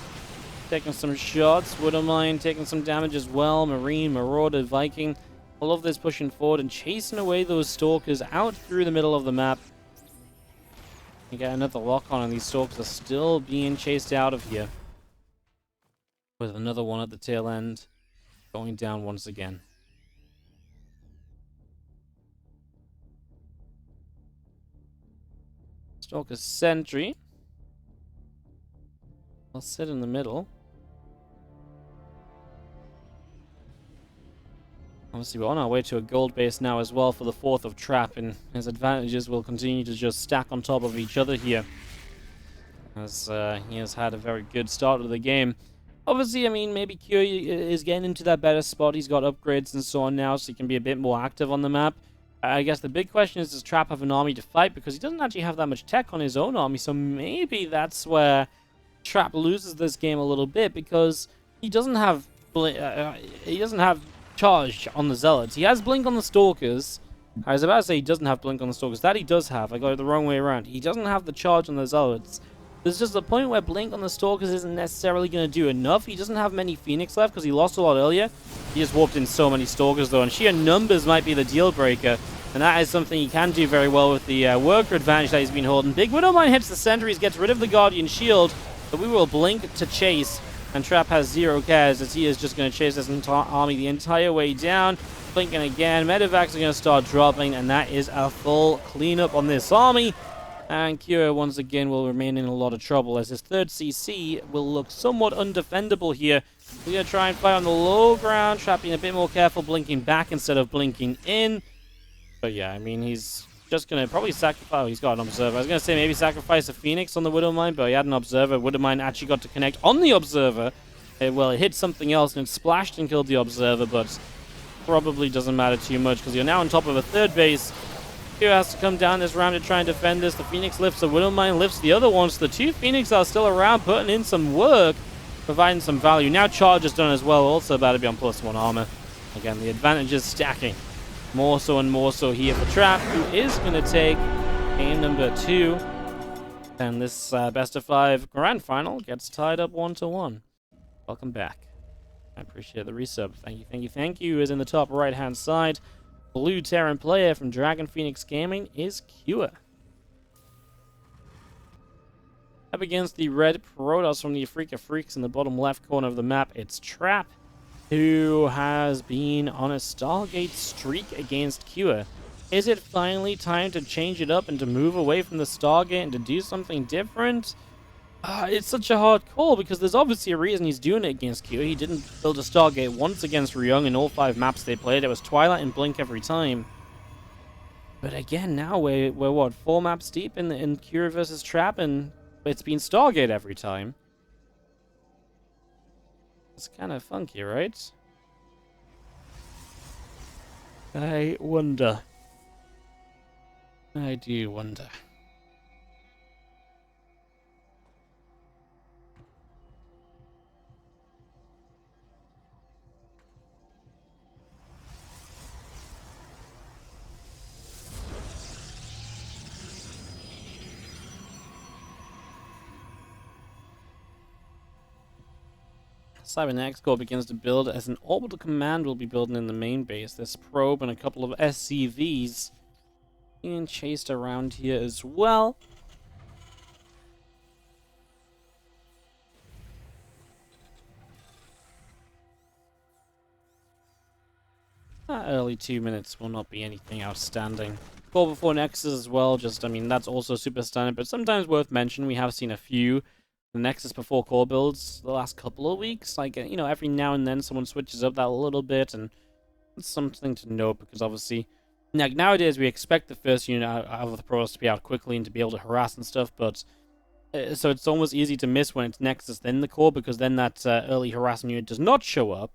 Taking some shots. Widowmine taking some damage as well. Marine, Marauder, Viking. All of this pushing forward and chasing away those Stalkers out through the middle of the map. You get another lock on, and these Stalkers are still being chased out of here. With another one at the tail end. Going down once again. Stalker Sentry. I'll sit in the middle. Obviously, we're on our way to a gold base now as well for the 4th of Trap, and his advantages will continue to just stack on top of each other here. As he has had a very good start to the game. Obviously, I mean, maybe Cure is getting into that better spot. He's got upgrades and so on now, so he can be a bit more active on the map. I guess the big question is, does Trap have an army to fight? Because he doesn't actually have that much tech on his own army, so maybe that's where Trap loses this game a little bit, because he doesn't have charge on the Zealots. He has Blink on the Stalkers. I was about to say he doesn't have Blink on the Stalkers. That he does have. I got it the wrong way around. He doesn't have the charge on the Zealots. There's just a point where Blink on the Stalkers isn't necessarily going to do enough. He doesn't have many Phoenix left because he lost a lot earlier. He just warped in so many Stalkers though, and sheer numbers might be the deal breaker. And that is something he can do very well with the worker advantage that he's been holding. Big Widowmine hits the sentries, gets rid of the Guardian Shield, but we will Blink to chase. And Trap has 0 cares as he is just going to chase this army the entire way down. Blinking again. Medevacs are going to start dropping, and that is a full cleanup on this army. And Cure once again will remain in a lot of trouble as his 3rd CC will look somewhat undefendable here. We're going to try and fight on the low ground. Trap being a bit more careful, blinking back instead of blinking in. But yeah, I mean, he's just going to probably sacrifice... Oh, he's got an Observer. I was going to say maybe sacrifice a Phoenix on the Widowmine, but he had an Observer. Widowmine actually got to connect on the Observer. Well, it hit something else and it splashed and killed the Observer, but probably doesn't matter too much because you're now on top of a 3rd base. Cure has to come down this round to try and defend this. The Phoenix lifts the Widowmine, lifts the other one. So the 2 Phoenix are still around, putting in some work, providing some value. Now Charge is done as well, also about to be on +1 armor. Again, the advantage is stacking. More so and more so here for Trap, who is going to take game number 2. And this best of 5 grand final gets tied up 1-1. Welcome back. I appreciate the resub. Thank you, thank you, thank you. Is in the top right-hand side. Blue Terran player from Dragon Phoenix Gaming is Cure. Up against the red Protoss from the Afrika Freaks in the bottom left corner of the map, it's Trap, who has been on a Stargate streak against Cure. Is it finally time to change it up and to move away from the Stargate and to do something different? It's such a hard call because there's obviously a reason he's doing it against Q. He didn't build a Stargate once against Ryung in all 5 maps they played. It was Twilight and Blink every time. But again, now we're what, 4 maps deep in Q versus Trap, and it's been Stargate every time. It's kind of funky, right? I wonder. I do wonder. Cybernetic Corps begins to build as an orbital command will be building in the main base. This probe and a couple of SCVs being chased around here as well. Early 2 minutes will not be anything outstanding. 4 before Nexus as well, just, I mean, that's also super standard, but sometimes worth mentioning, we have seen a few the Nexus before core builds the last couple of weeks. Like, you know, every now and then someone switches up that a little bit, and it's something to note, because obviously, like, nowadays we expect the first unit out of the pros to be out quickly and to be able to harass and stuff, but so it's almost easy to miss when it's Nexus then the core, because then that early harassment unit does not show up.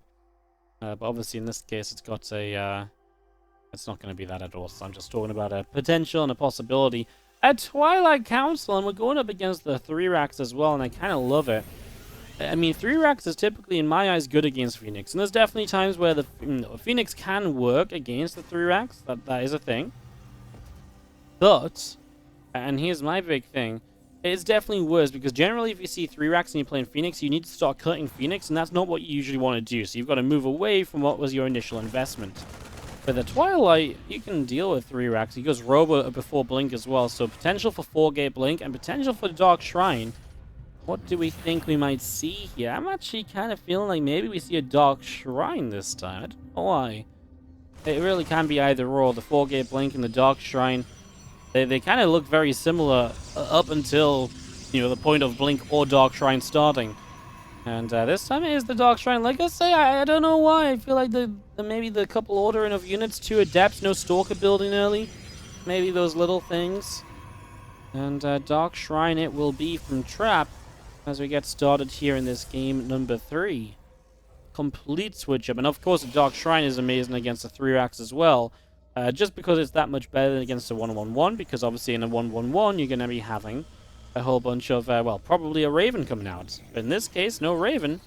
But obviously in this case it's got a, it's not going to be that at all, so I'm just talking about a potential and a possibility. A Twilight Council, and we're going up against the 3 racks as well, and I kind of love it. I mean, 3 racks is typically, in my eyes, good against Phoenix, and there's definitely times where the Phoenix can work against the 3 racks, that is a thing. But, and here's my big thing, it's definitely worse, because generally if you see 3 racks and you're playing Phoenix, you need to start cutting Phoenix, and that's not what you usually want to do, so you've got to move away from what was your initial investment. For the Twilight, you can deal with 3 racks. He goes Robo before Blink as well, so potential for 4-gate Blink and potential for Dark Shrine. What do we think we might see here? I'm actually kind of feeling like maybe we see a Dark Shrine this time. I don't know why. It really can be either or. The 4-gate Blink and the Dark Shrine, they kind of look very similar up until, you know, the point of Blink or Dark Shrine starting. And this time it is the Dark Shrine. Like I say, I don't know why. I feel like maybe the couple ordering of units, 2 Adepts, no Stalker building early. Maybe those little things. And Dark Shrine it will be from Trap as we get started here in this game number 3. Complete switch up. And of course the Dark Shrine is amazing against the 3 racks as well. Just because it's that much better than against a 1-1-1. Because obviously in a 1-1-1 you're going to be having a whole bunch of, well, probably a Raven coming out. But in this case, no Raven.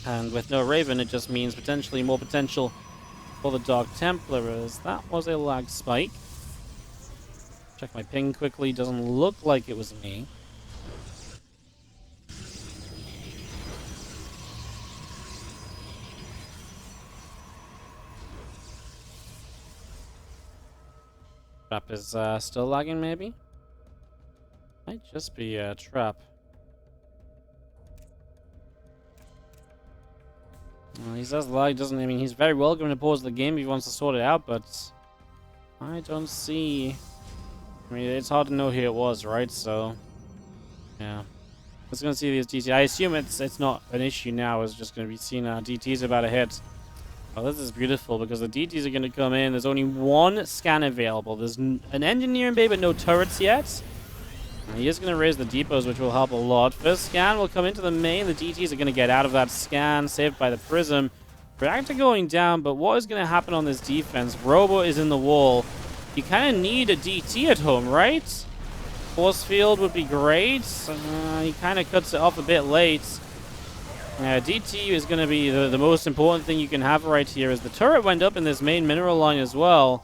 And with no Raven, it just means potentially more potential for the Dark Templar, as that was a lag spike. Check my ping quickly. Doesn't look like it was me. Trap is still lagging, maybe? Might just be a Trap. Well, he says lag doesn't. I mean, he's very welcome to pause the game if he wants to sort it out, but I don't see. I mean, it's hard to know who it was, right? So, yeah. Let's go see these DTs. I assume it's not an issue now. It's just going to be seen. DTs about to hit. Oh, this is beautiful because the DTs are going to come in. There's only 1 scan available. There's an engineering bay, but no turrets yet. And he is going to raise the depots, which will help a lot. First scan will come into the main. The DTs are going to get out of that scan, saved by the Prism. Reactor going down, but what is going to happen on this defense? Robo is in the wall. You kind of need a DT at home, right? Force field would be great. He kind of cuts it off a bit late. DT is going to be the most important thing you can have right here, as the turret went up in this main mineral line as well.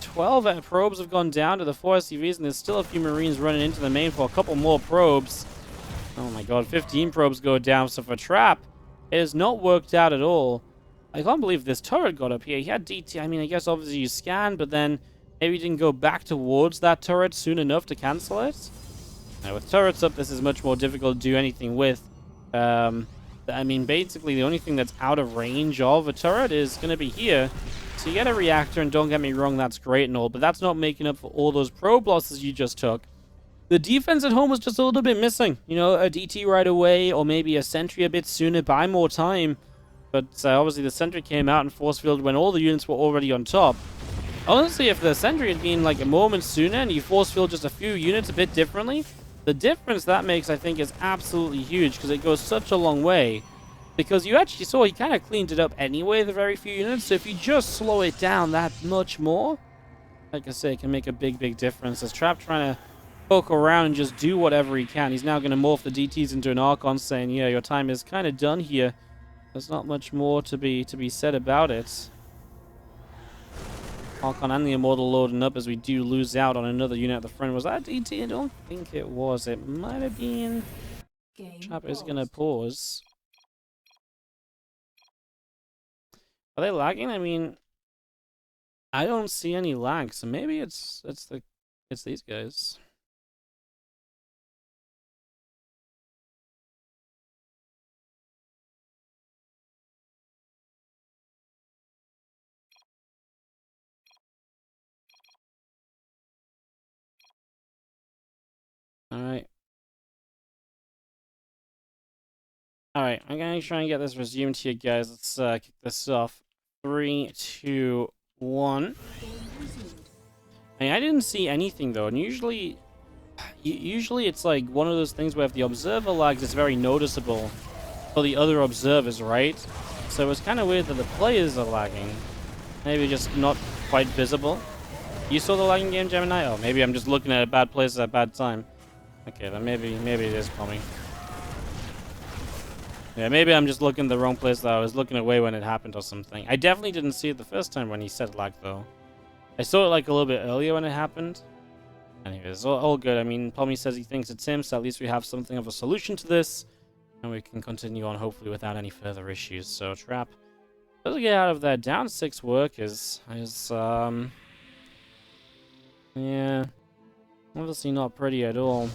12 probes have gone down to the 4 SCVs, and there's still a few Marines running into the main for a couple more probes. Oh my god, 15 probes go down. So for Trap, it has not worked out at all. I can't believe this turret got up here. He had DT. I mean, I guess obviously you scanned, but then maybe you didn't go back towards that turret soon enough to cancel it. Now, with turrets up, this is much more difficult to do anything with. I mean, basically, the only thing that's out of range of a turret is going to be here. So you get a reactor, and don't get me wrong, that's great and all, but that's not making up for all those probe losses you just took. The defense at home was just a little bit missing. You know, a DT right away, or maybe a sentry a bit sooner, buy more time. But obviously the sentry came out in force field when all the units were already on top. Honestly, if the sentry had been like a moment sooner and you force field just a few units a bit differently, the difference that makes, I think, is absolutely huge, because it goes such a long way. Because you actually saw he kind of cleaned it up anyway, the very few units. So if you just slow it down that much more, like I say, it can make a big, big difference. As Trap trying to poke around and just do whatever he can. He's now going to morph the DTs into an Archon, saying, yeah, your time is kind of done here. There's not much more to be said about it. Archon and the Immortal loading up as we do lose out on another unit at the front. Was that DT? I don't think it was. It might have been. Trap is going to pause. Are they lagging? I mean, I don't see any lag, so maybe it's these guys. Alright. Alright, I'm gonna try and get this resumed here, guys. Let's kick this off. 3, 2, 1. I mean, I didn't see anything though, and usually it's like one of those things where if the observer lags, it's very noticeable for the other observers, right? So it's kind of weird that the players are lagging. Maybe just not quite visible. You saw the lagging game, Gemini? Oh, maybe I'm just looking at a bad place at a bad time. Okay, then maybe it is coming. Yeah, maybe I'm just looking the wrong place, though. I was looking away when it happened or something. I definitely didn't see it the first time when he said lag, though. I saw it like a little bit earlier when it happened. Anyways, all good. I mean, Pommy says he thinks it's him, so at least we have something of a solution to this. And we can continue on, hopefully, without any further issues. So, Trap does get out of there. Down 6 workers is, yeah, obviously not pretty at all.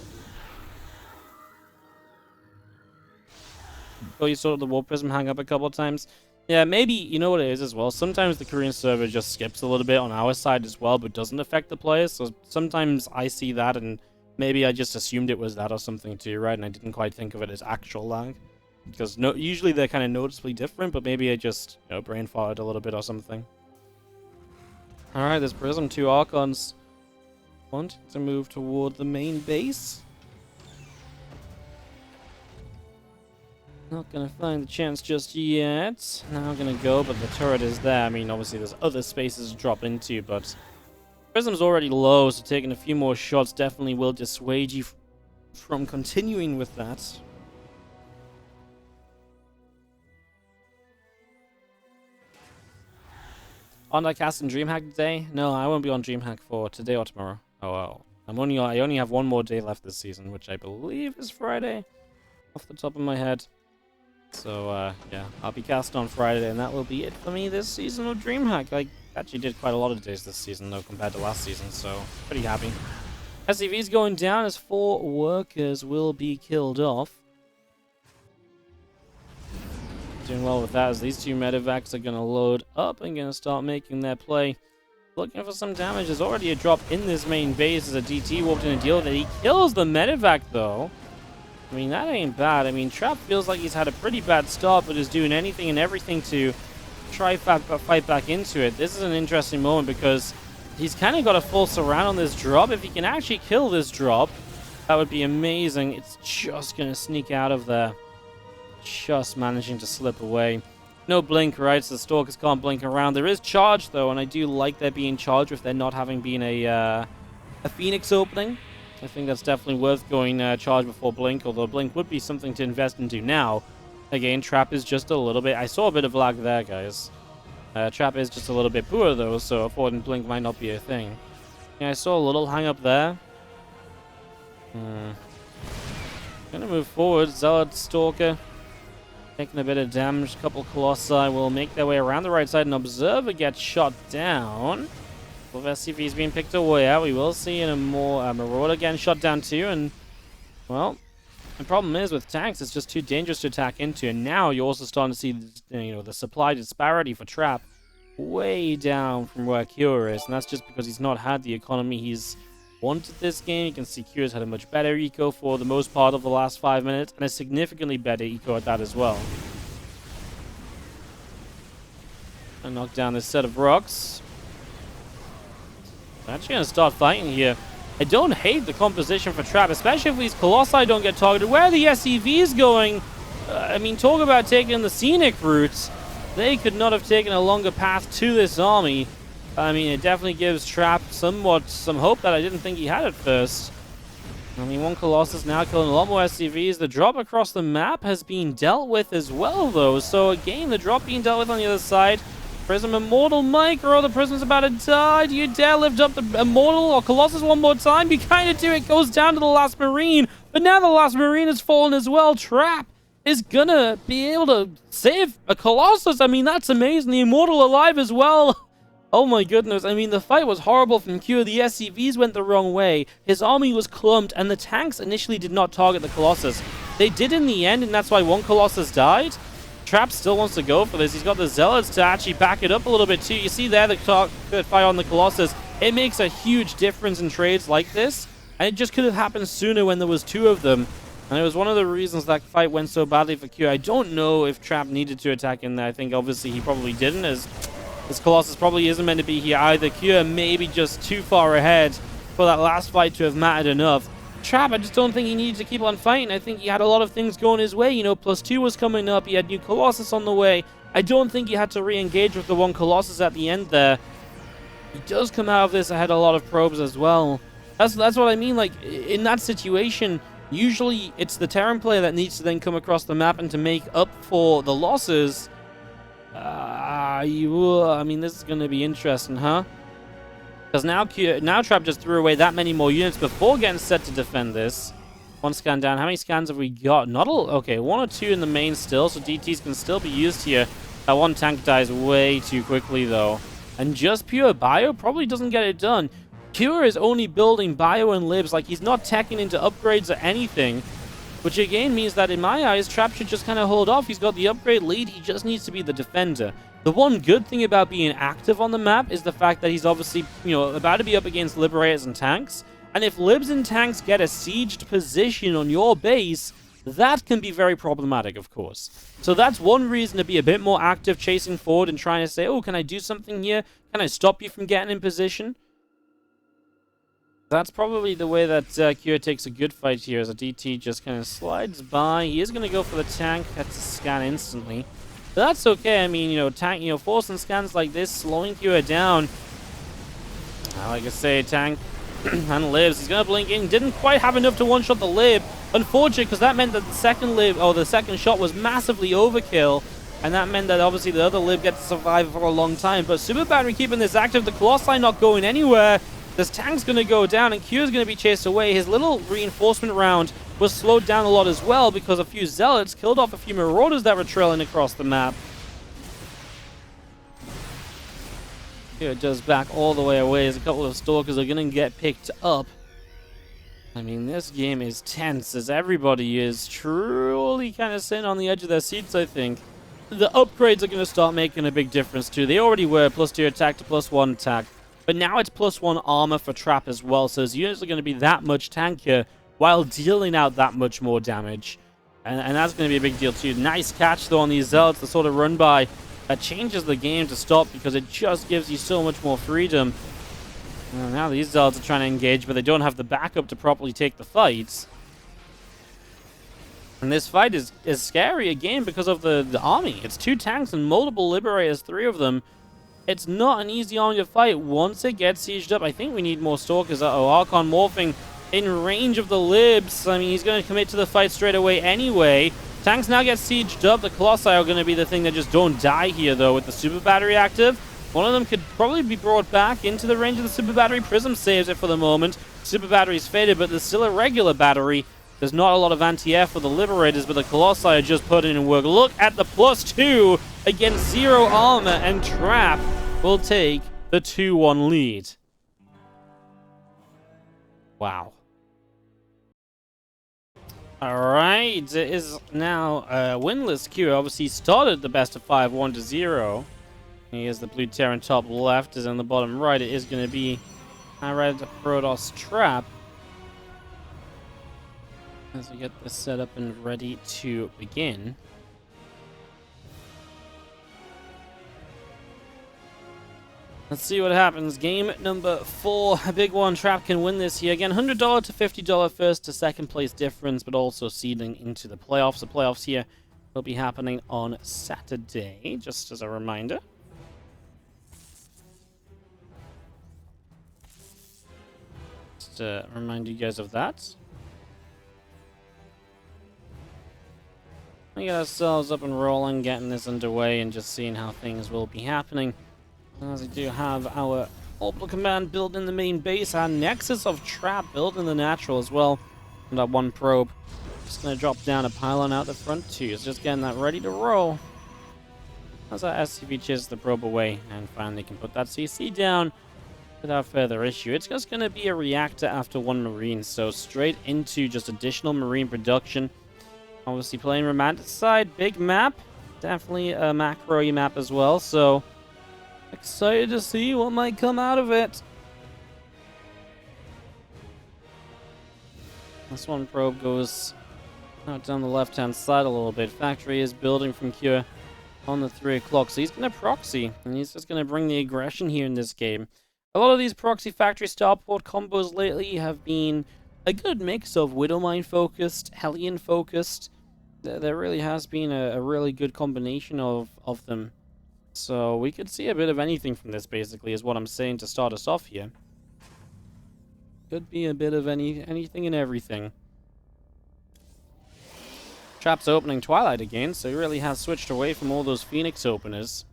Oh, you saw the War Prism hang up a couple of times. Yeah, maybe, you know what it is as well. Sometimes the Korean server just skips a little bit on our side as well, but doesn't affect the players. So sometimes I see that, and maybe I just assumed it was that or something too, right? And I didn't quite think of it as actual lag. Because usually they're kind of noticeably different, but maybe I just, you know, brain farted a little bit or something. Alright, there's Prism, 2 Archons. Wanting to move toward the main base. Not gonna find the chance just yet. Now gonna go, but the turret is there. I mean, obviously there's other spaces to drop into, but Prism's already low, so taking a few more shots definitely will dissuade you from continuing with that. On I cast in DreamHack today? No, I won't be on DreamHack for today or tomorrow. Oh well. I only have one more day left this season, which I believe is Friday, off the top of my head. So, yeah, I'll be cast on Friday, and that will be it for me this season of DreamHack. I actually did quite a lot of days this season, though, compared to last season, so pretty happy. SCV's going down as 4 workers will be killed off. Doing well with that, as these 2 medevacs are going to load up and going to start making their play. Looking for some damage. There's already a drop in this main base as a DT walked in to deal with it. He kills the medevac, though. I mean, that ain't bad. I mean, Trap feels like he's had a pretty bad start, but is doing anything and everything to try fight back into it. This is an interesting moment because he's kind of got a full surround on this drop. If he can actually kill this drop, that would be amazing. It's just going to sneak out of there. Just managing to slip away. No blink, right? So the Stalkers can't blink around. There is charge, though, and I do like there being charge with there not having been a Phoenix opening. I think that's definitely worth going charge before blink, although blink would be something to invest into now. Again, Trap is just a little bit... I saw a bit of lag there, guys. Trap is just a little bit poor, though, so avoiding blink might not be a thing. Yeah, I saw a little hang up there. Gonna move forward. Zealot, Stalker, taking a bit of damage. A couple Colossi will make their way around the right side, and Observer gets shot down. Well, SCV's being picked away out. We will see in a more Marauder getting shot down too, and well, the problem is with tanks, it's just too dangerous to attack into. And now you're also starting to see, you know, the supply disparity for Trap way down from where Cure is, and that's just because he's not had the economy he's wanted this game. You can see Q's had a much better eco for the most part of the last 5 minutes, and a significantly better eco at that as well. And knock down this set of rocks. I'm actually going to start fighting here. I don't hate the composition for Trap, especially if these Colossi don't get targeted. Where are the SCVs going? I mean, talk about taking the scenic routes. They could not have taken a longer path to this army. I mean, it definitely gives Trap some hope that I didn't think he had at first. I mean, one Colossus now killing a lot more SCVs. The drop across the map has been dealt with as well, though. So, again, the drop being dealt with on the other side. Prism Immortal Micro, the Prism's about to die. Do you dare lift up the Immortal or Colossus one more time? You kind of do. It goes down to the last Marine. But now the last Marine has fallen as well. Trap is gonna be able to save a Colossus. I mean, that's amazing. The Immortal alive as well. Oh my goodness. I mean, the fight was horrible from Q. The SCVs went the wrong way. His army was clumped, and the tanks initially did not target the Colossus. They did in the end, and that's why one Colossus died. Trap still wants to go for this. He's got the Zealots to actually back it up a little bit too. You see there the fire on the Colossus. It makes a huge difference in trades like this, and it just could have happened sooner when there was two of them. And it was one of the reasons that fight went so badly for Q. I don't know if Trap needed to attack in there. I think obviously he probably didn't, as this Colossus probably isn't meant to be here either. Q maybe just too far ahead for that last fight to have mattered enough. Trap, I just don't think he needed to keep on fighting. I think he had a lot of things going his way. You know, +2 was coming up. He had new Colossus on the way. I don't think he had to re-engage with the one Colossus at the end there. He does come out of this ahead a lot of probes as well. That's what I mean. Like, in that situation, usually it's the Terran player that needs to then come across the map and to make up for the losses. I mean, this is going to be interesting, huh? Because now Trap just threw away that many more units before getting set to defend this. One scan down. How many scans have we got? Not all. Okay, 1 or 2 in the main still, so DTs can still be used here. That one tank dies way too quickly, though. And just pure bio probably doesn't get it done. Pure is only building bio and libs, like he's not teching into upgrades or anything. Which again means that in my eyes, Trap should just kind of hold off. He's got the upgrade lead, he just needs to be the defender. The one good thing about being active on the map is the fact that he's obviously, you know, about to be up against Liberators and tanks. And if Libs and tanks get a sieged position on your base, that can be very problematic, of course. So that's one reason to be a bit more active, chasing forward and trying to say, oh, can I do something here? Can I stop you from getting in position? That's probably the way that Kira takes a good fight here, as a DT just kind of slides by. He is going to go for the tank, that's a scan instantly. But that's okay. I mean, tank, forcing scans like this, slowing Kira down. Like I say, tank and libs. He's going to blink in. Didn't quite have enough to one-shot the lib. Unfortunate, because that meant that the second lib, or the second shot, was massively overkill. And that meant that obviously the other lib gets to survive for a long time. But Super Battery keeping this active. The Colossi not going anywhere. This tank's going to go down, and Q is going to be chased away. His little reinforcement round was slowed down a lot as well, because a few Zealots killed off a few Marauders that were trailing across the map. Here it does back all the way away, as a couple of Stalkers are going to get picked up. I mean, this game is tense, as everybody is truly kind of sitting on the edge of their seats, I think. The upgrades are going to start making a big difference, too. They already were +2 attack to +1 attack. But now it's +1 armor for Trap as well, so his units are going to be that much tankier while dealing out that much more damage. And that's going to be a big deal too. Nice catch though on these Zealots, the sort of run by that changes the game to stop, because it just gives you so much more freedom. And now these Zealots are trying to engage, but they don't have the backup to properly take the fights. And this fight is scary again because of the army. It's 2 tanks and multiple Liberators, 3 of them. It's not an easy army to fight once it gets sieged up. I think we need more Stalkers. Uh-oh, Archon morphing in range of the Libs. I mean, he's going to commit to the fight straight away anyway. Tanks now get sieged up. The Colossi are going to be the thing that just don't die here, though, with the Super Battery active. One of them could probably be brought back into the range of the Super Battery. Prism saves it for the moment. Super Battery's faded, but there's still a regular battery. There's not a lot of anti-air for the Liberators, but the Colossi are just putting in work. Look at the +2 against 0 armor, and Trap will take the 2-1 lead. Wow. Alright, it is now winless Q. Obviously started the best of 5, 1-0. Here's the blue Terran top left, is on the bottom right. It is going to be I read Protoss trap. As we get this set up and ready to begin. Let's see what happens. Game number 4. A big one. Trap can win this here. Again, $100 to $50 first to second place difference, but also seeding into the playoffs. The playoffs here will be happening on Saturday, just as a reminder. Just to remind you guys of that. We get ourselves up and rolling, getting this underway, and just seeing how things will be happening. As we do have our Orbital Command built in the main base, our Nexus of Trap built in the natural as well. And our one probe. Just going to drop down a pylon out the front too. It's just getting that ready to roll. As our SCV chases the probe away and finally can put that CC down without further issue. It's just going to be a reactor after one Marine, so straight into just additional Marine production. Obviously playing Romanticide, big map. Definitely a macro map as well, so excited to see what might come out of it. This one probe goes out down the left-hand side a little bit. Factory is building from Cure on the 3 o'clock, so he's going to proxy, and he's just going to bring the aggression here in this game. A lot of these proxy factory starport combos lately have been a good mix of Widowmine focused, Hellion focused. There really has been a really good combination of them. So we could see a bit of anything from this, basically, is what I'm saying to start us off here. Could be a bit of anything and everything. Trap's opening Twilight again, so he really has switched away from all those Phoenix openers.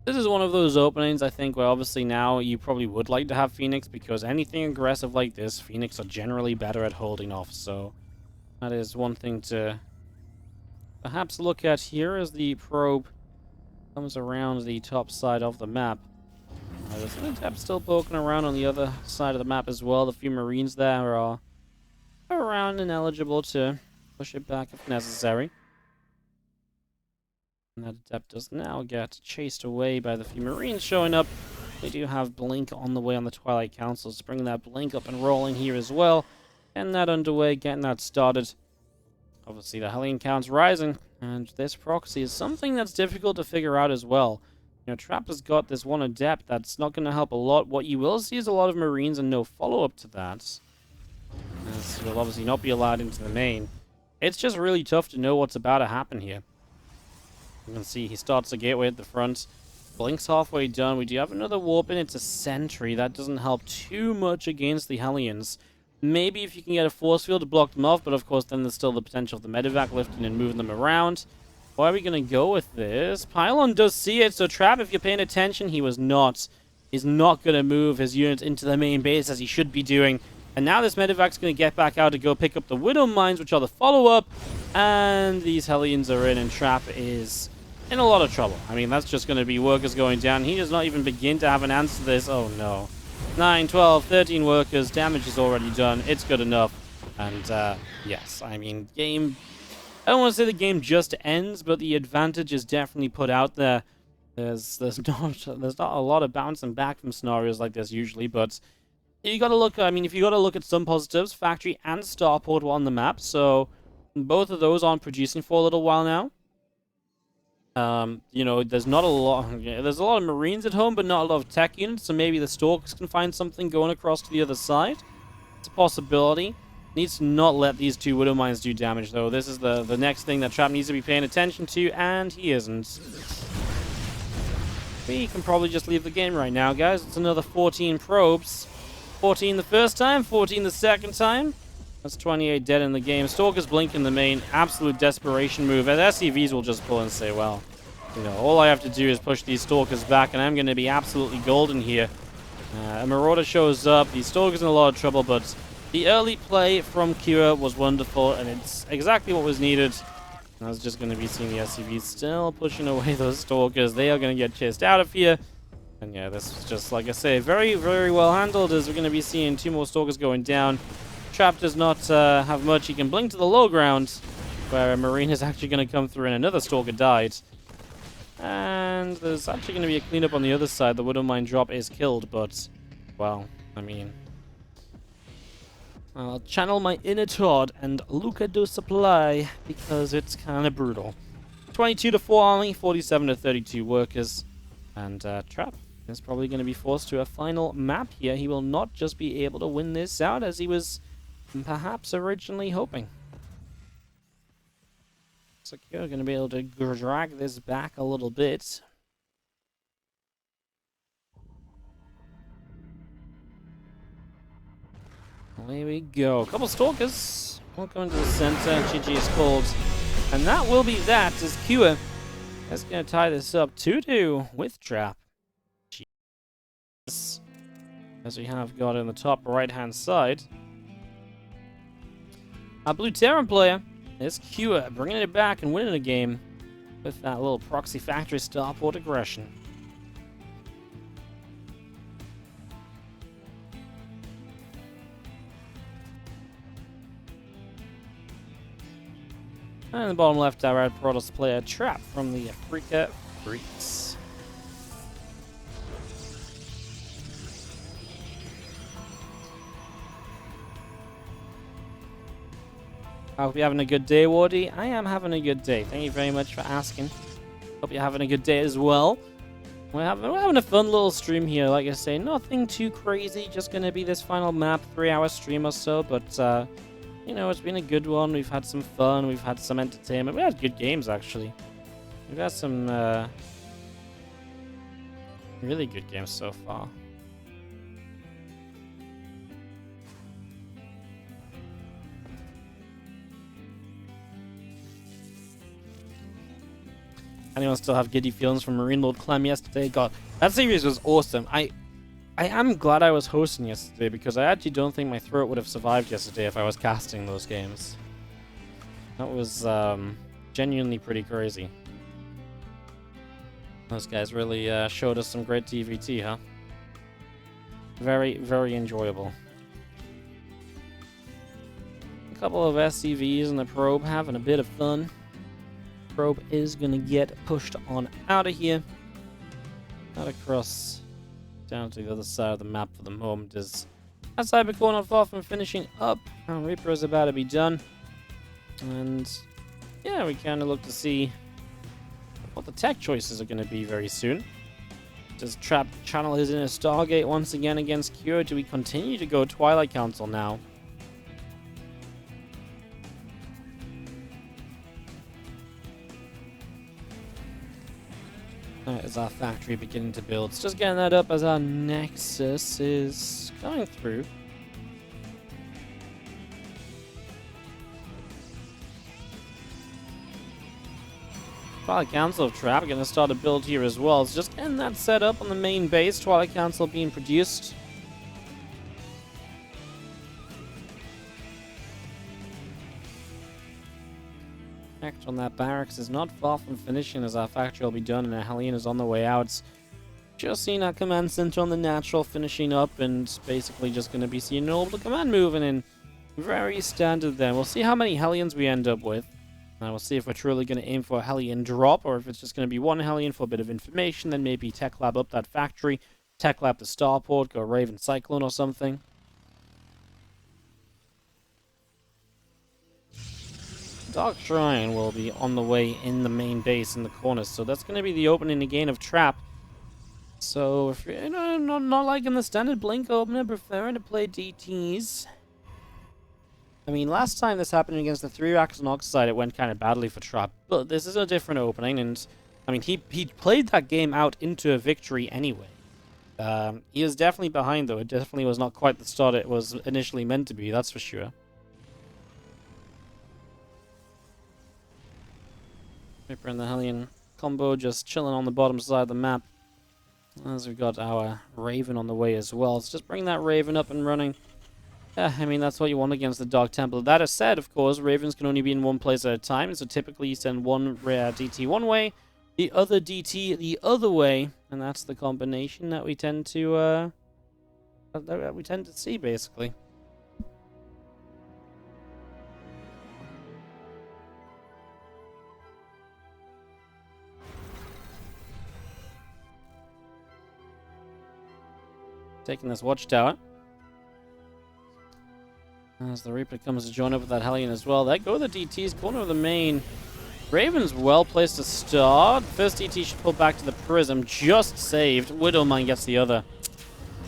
This is one of those openings, I think, where obviously now you probably would like to have Phoenix, because anything aggressive like this, Phoenix are generally better at holding off, so that is one thing to perhaps look at here as the probe comes around the top side of the map. There's an Adept still poking around on the other side of the map as well. The few Marines there are around and eligible to push it back if necessary. And that Adept does now get chased away by the few Marines showing up. They do have Blink on the way on the Twilight Council, so bringing that Blink up and rolling here as well. Getting that underway, getting that started. Obviously the Hellion count's rising, and this proxy is something that's difficult to figure out as well. You know, Trap has got this one Adept that's not going to help a lot. What you will see is a lot of Marines and no follow-up to that, as you'll obviously not be allowed into the main. It's just really tough to know what's about to happen here. You can see he starts the gateway at the front. Blink's halfway done. We do have another warp in. It's a sentry. That doesn't help too much against the Hellions. Maybe if you can get a force field to block them off, but of course then there's still the potential of the medevac lifting and moving them around. Where are we going to go with this? Pylon does see it, so Trap, if you're paying attention, he's not going to move his units into the main base as he should be doing. And now this medevac's going to get back out to go pick up the Widow Mines, which are the follow-up. And these Hellions are in, and Trap is in a lot of trouble. I mean, that's just going to be workers going down. He does not even begin to have an answer to this. Oh, no. 9, 12, 13 workers. Damage is already done. It's good enough. And, yes, I mean, game... I don't want to say the game just ends, but the advantage is definitely put out there. There's not a lot of bouncing back from scenarios like this usually, but you got to look. I mean, if you got to look at some positives, Factory and Starport were on the map, so both of those aren't producing for a little while now. You know, there's not a lot. There's a lot of Marines at home, but not a lot of tech units. So maybe the Stalkers can find something going across to the other side. It's a possibility. Needs to not let these two Widow Mines do damage, though. This is the next thing that Trap needs to be paying attention to, and he isn't. We can probably just leave the game right now, guys. It's another 14 probes. 14 the first time, 14 the second time. That's 28 dead in the game. Stalkers blink in the main. Absolute desperation move. And SCVs will just pull and say, well, you know, all I have to do is push these Stalkers back, and I'm going to be absolutely golden here. A Marauder shows up. These Stalkers in a lot of trouble, but the early play from Kira was wonderful, and it's exactly what was needed. I was just going to be seeing the SCVs still pushing away those Stalkers. They are going to get chased out of here. And yeah, this is just, like I say, very, very well handled, as we're going to be seeing 2 more Stalkers going down. Trap does not have much. He can blink to the low ground, where a Marine is actually going to come through, and another Stalker died. And there's actually going to be a cleanup on the other side. The Widow Mine drop is killed, but Well, I mean, I'll channel my inner Todd and Luca do supply because it's kind of brutal. 22 to 4 army, 47 to 32 workers, and Trap is probably going to be forced to a final map here. He will not just be able to win this out as he was perhaps originally hoping. Secure going to be able to drag this back a little bit. Away we go. A couple stalkers. Welcome into the center. GG is called. And that will be that as Kua is going to tie this up 2-2 with Trap. Jesus. As we have got in the top right hand side. Our Blue Terran player is Kua, bringing it back and winning a game with that little proxy factory starport aggression. And in the bottom left, our Red Protoss player Trap from the Afrika Freaks. I hope you're having a good day, Wardy. I am having a good day. Thank you very much for asking. Hope you're having a good day as well. We're having a fun little stream here. Like I say, nothing too crazy. Just going to be this final map, 3-hour stream or so. But, you know, it's been a good one. We've had some fun. We've had some entertainment. We had good games, actually. We've had some really good games so far. Anyone still have giddy feelings from Marine Lord Clem yesterday? God, that series was awesome. I am glad I was hosting yesterday because I actually don't think my throat would have survived yesterday if I was casting those games. That was genuinely pretty crazy. Those guys really showed us some great PvT, huh? Very, very enjoyable. A couple of SCVs and the probe having a bit of fun. Probe is going to get pushed on out of here. Not across down to the other side of the map for the moment. As that Cybercore not far from finishing up. Reaper is about to be done. And yeah, we kind of look to see what the tech choices are going to be very soon. Does Trap channel his inner Stargate once again against Cure? Do we continue to go Twilight Council now? Is our factory beginning to build? It's just getting that up as our Nexus is going through. Twilight Council of Trap are going to start a build here as well. It's just getting that set up on the main base. Twilight Council being produced. On that barracks is not far from finishing as our factory will be done and our Hellion is on the way out. It's just seeing our command center on the natural finishing up and basically just going to be seeing an orbital command moving in. Very standard then. We'll see how many Hellions we end up with. And we'll see if we're truly going to aim for a Hellion drop or if it's just going to be one Hellion for a bit of information, then maybe Tech Lab up that factory, Tech Lab the Starport, go Raven Cyclone or something. Dark Shrine will be on the way in the main base in the corner, so that's going to be the opening again of Trap. So if you're not liking the standard Blink opener, preferring to play DTs. I mean, last time this happened against the 3-Racks and Oxide, it went kind of badly for Trap, but this is a different opening, and I mean, he played that game out into a victory anyway. He is definitely behind, though. It definitely was not quite the start it was initially meant to be, that's for sure. Reaper and the Hellion combo just chilling on the bottom side of the map. As we've got our Raven on the way as well. Let's just bring that Raven up and running. Yeah, I mean, that's what you want against the Dark Temple. That is said, of course, Ravens can only be in one place at a time. So typically you send one rare DT one way, the other DT the other way. And that's the combination that we tend to see, basically. taking this watchtower. As the Reaper comes to join up with that Hellion as well. There go the DTs, corner of the main. Raven's well placed to start. First DT should pull back to the Prism. Just saved. Widowmine gets the other.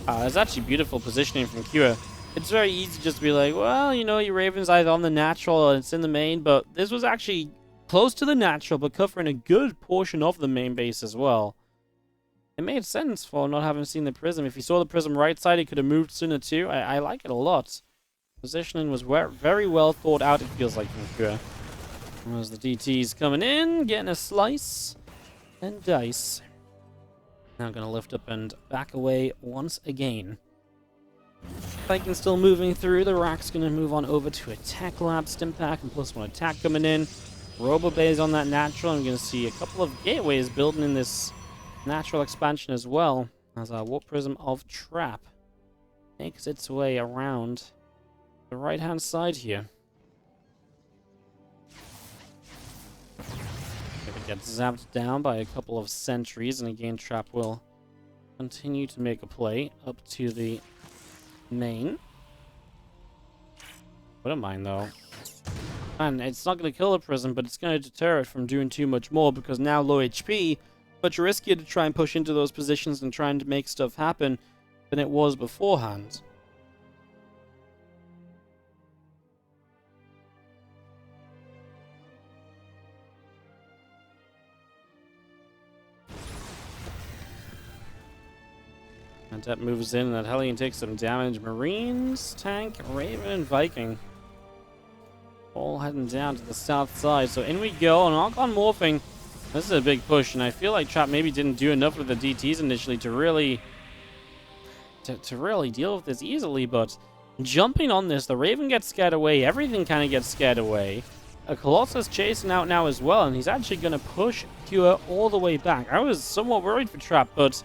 It's actually beautiful positioning from Kua. It's very easy just to be like, well, you know, your Raven's either on the natural or it's in the main. But this was actually close to the natural, but covering a good portion of the main base as well. It made sense for not having seen the Prism. If he saw the Prism right side, he could have moved sooner too. I like it a lot. Positioning was very well thought out, it feels like, from Kua. As the DT's coming in, getting a slice and dice. Now going to lift up and back away once again. Viking still moving through. The Rack's going to move on over to Attack Lab, Stimpack, and +1 attack coming in. Robo Bay's on that natural. I'm going to see a couple of gateways building in this natural expansion as well. As our Warp Prism of Trap makes its way around the right-hand side here. If it gets zapped down by a couple of sentries, and again, Trap will continue to make a play up to the main. Wouldn't mind, though. And it's not going to kill the Prism, but it's going to deter it from doing too much more, because now low HP, much riskier to try and push into those positions and trying to make stuff happen than it was beforehand. And that moves in, and that Hellion takes some damage. Marines, Tank, Raven, and Viking all heading down to the south side. So in we go, and Archon morphing. This is a big push, and I feel like Trap maybe didn't do enough with the DTs initially to really deal with this easily, but jumping on this, the Raven gets scared away, everything kind of gets scared away. A Colossus chasing out now as well, and he's actually going to push Kua all the way back. I was somewhat worried for Trap, but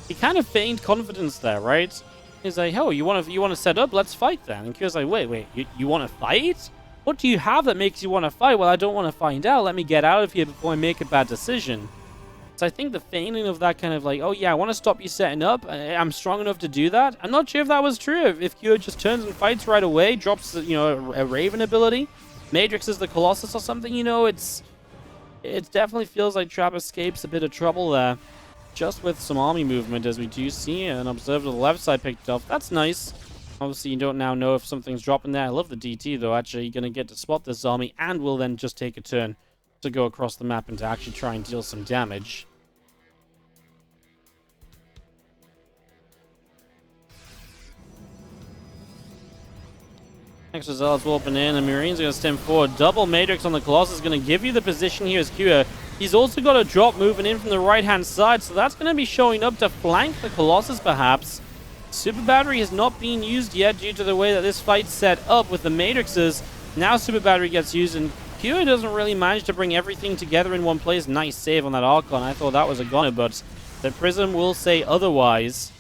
he kind of feigned confidence there, right? He's like, oh, you want to set up? Let's fight then. And Kua's like, wait, you want to fight? What do you have that makes you want to fight? Well, I don't want to find out. Let me get out of here before I make a bad decision. So I think the feigning of that kind of like, oh yeah, I want to stop you setting up. I'm strong enough to do that. I'm not sure if that was true. If Kua just turns and fights right away, drops, you know, a Raven ability, Matrix is the Colossus or something, you know, it definitely feels like Trap escapes a bit of trouble there. Just with some army movement, as we do see an observer to the left side picked up. That's nice. Obviously, you don't now know if something's dropping there. I love the DT, though. Actually, you're going to get to spot this army, and will then just take a turn to go across the map and to actually try and deal some damage. Extra Zealots warping in, and Marines are going to stem forward. Double Matrix on the Colossus is going to give you the position here as Kua. He's also got a drop moving in from the right-hand side, so that's going to be showing up to flank the Colossus, perhaps. Super Battery has not been used yet due to the way that this fight's set up with the Matrixes. Now Super Battery gets used, and Kua doesn't really manage to bring everything together in one place. Nice save on that Archon. I thought that was a goner, but the Prism will say otherwise.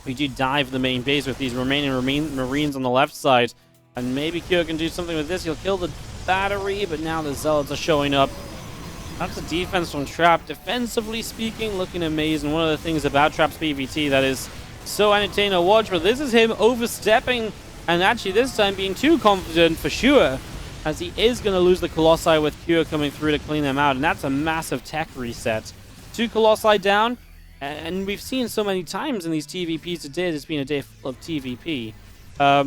We do dive the main base with these remaining Marines on the left side, and maybe Kua can do something with this. He'll kill the battery, but now the Zealots are showing up. That's a defense from Trap. Defensively speaking, looking amazing. One of the things about Trap's PvT that is so entertaining to watch, but this is him overstepping, and actually this time being too confident for sure, as he is going to lose the Colossi with Kua coming through to clean them out, and that's a massive tech reset. 2 Colossi down, and we've seen so many times in these TVPs today, it's been a day full of TVP.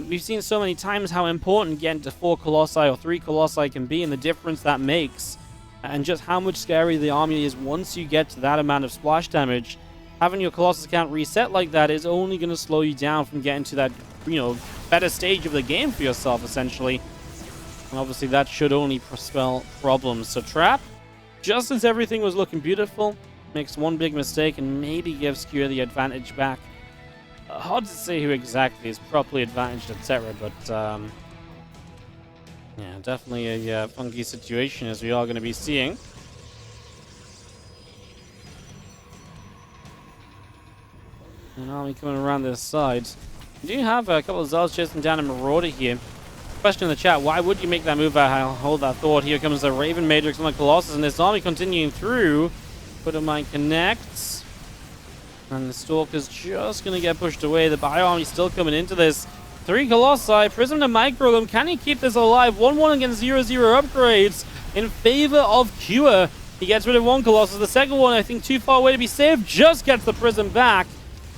We've seen so many times how important getting to 4 Colossi or 3 Colossi can be, and the difference that makes, and just how much scarier the army is once you get to that amount of splash damage. Having your Colossus count reset like that is only going to slow you down from getting to that, you know, better stage of the game for yourself, essentially. And obviously that should only spell problems. So Trap, just as everything was looking beautiful, makes one big mistake and maybe gives Kua the advantage back. Hard to say who exactly is properly advantaged, etc. But, yeah, definitely a funky situation, as we are going to be seeing. An army coming around this side. We do have a couple of Zealots chasing down a Marauder here. Question in the chat, why would you make that move? I'll hold that thought. Here comes the Raven Matrix on the Colossus, and this army continuing through. Widowmine connects. And the Stalker's just going to get pushed away. The Bio Army's still coming into this. 3 Colossi, Prism to micro them. Can he keep this alive? 1-1 against 0-0 upgrades in favor of Cure. He gets rid of 1 Colossus. The second one, I think, too far away to be saved, just gets the Prism back.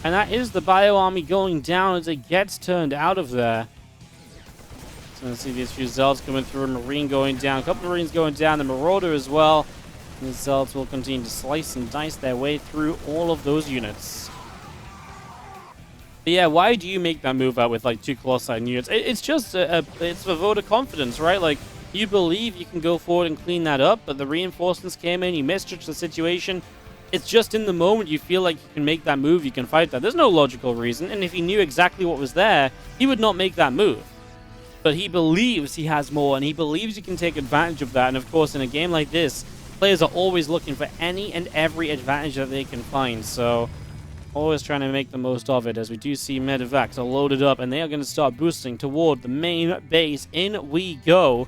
And that is the Bio Army going down as it gets turned out of there. So let's see these few Zelds coming through. Marine going down. A couple of Marines going down. The Marauder as well. And the Zelds will continue to slice and dice their way through all of those units. But yeah, why do you make that move out with like 2 Colossi units? It's just it's a vote of confidence, right? Like, you believe you can go forward and clean that up, but the reinforcements came in, you misjudged the situation. It's just in the moment you feel like you can make that move, you can fight that. There's no logical reason, and if he knew exactly what was there, he would not make that move. But he believes he has more, and he believes he can take advantage of that. And of course, in a game like this, players are always looking for any and every advantage that they can find, so always trying to make the most of it, as we do see Medivacs are loaded up, and they are going to start boosting toward the main base. In we go.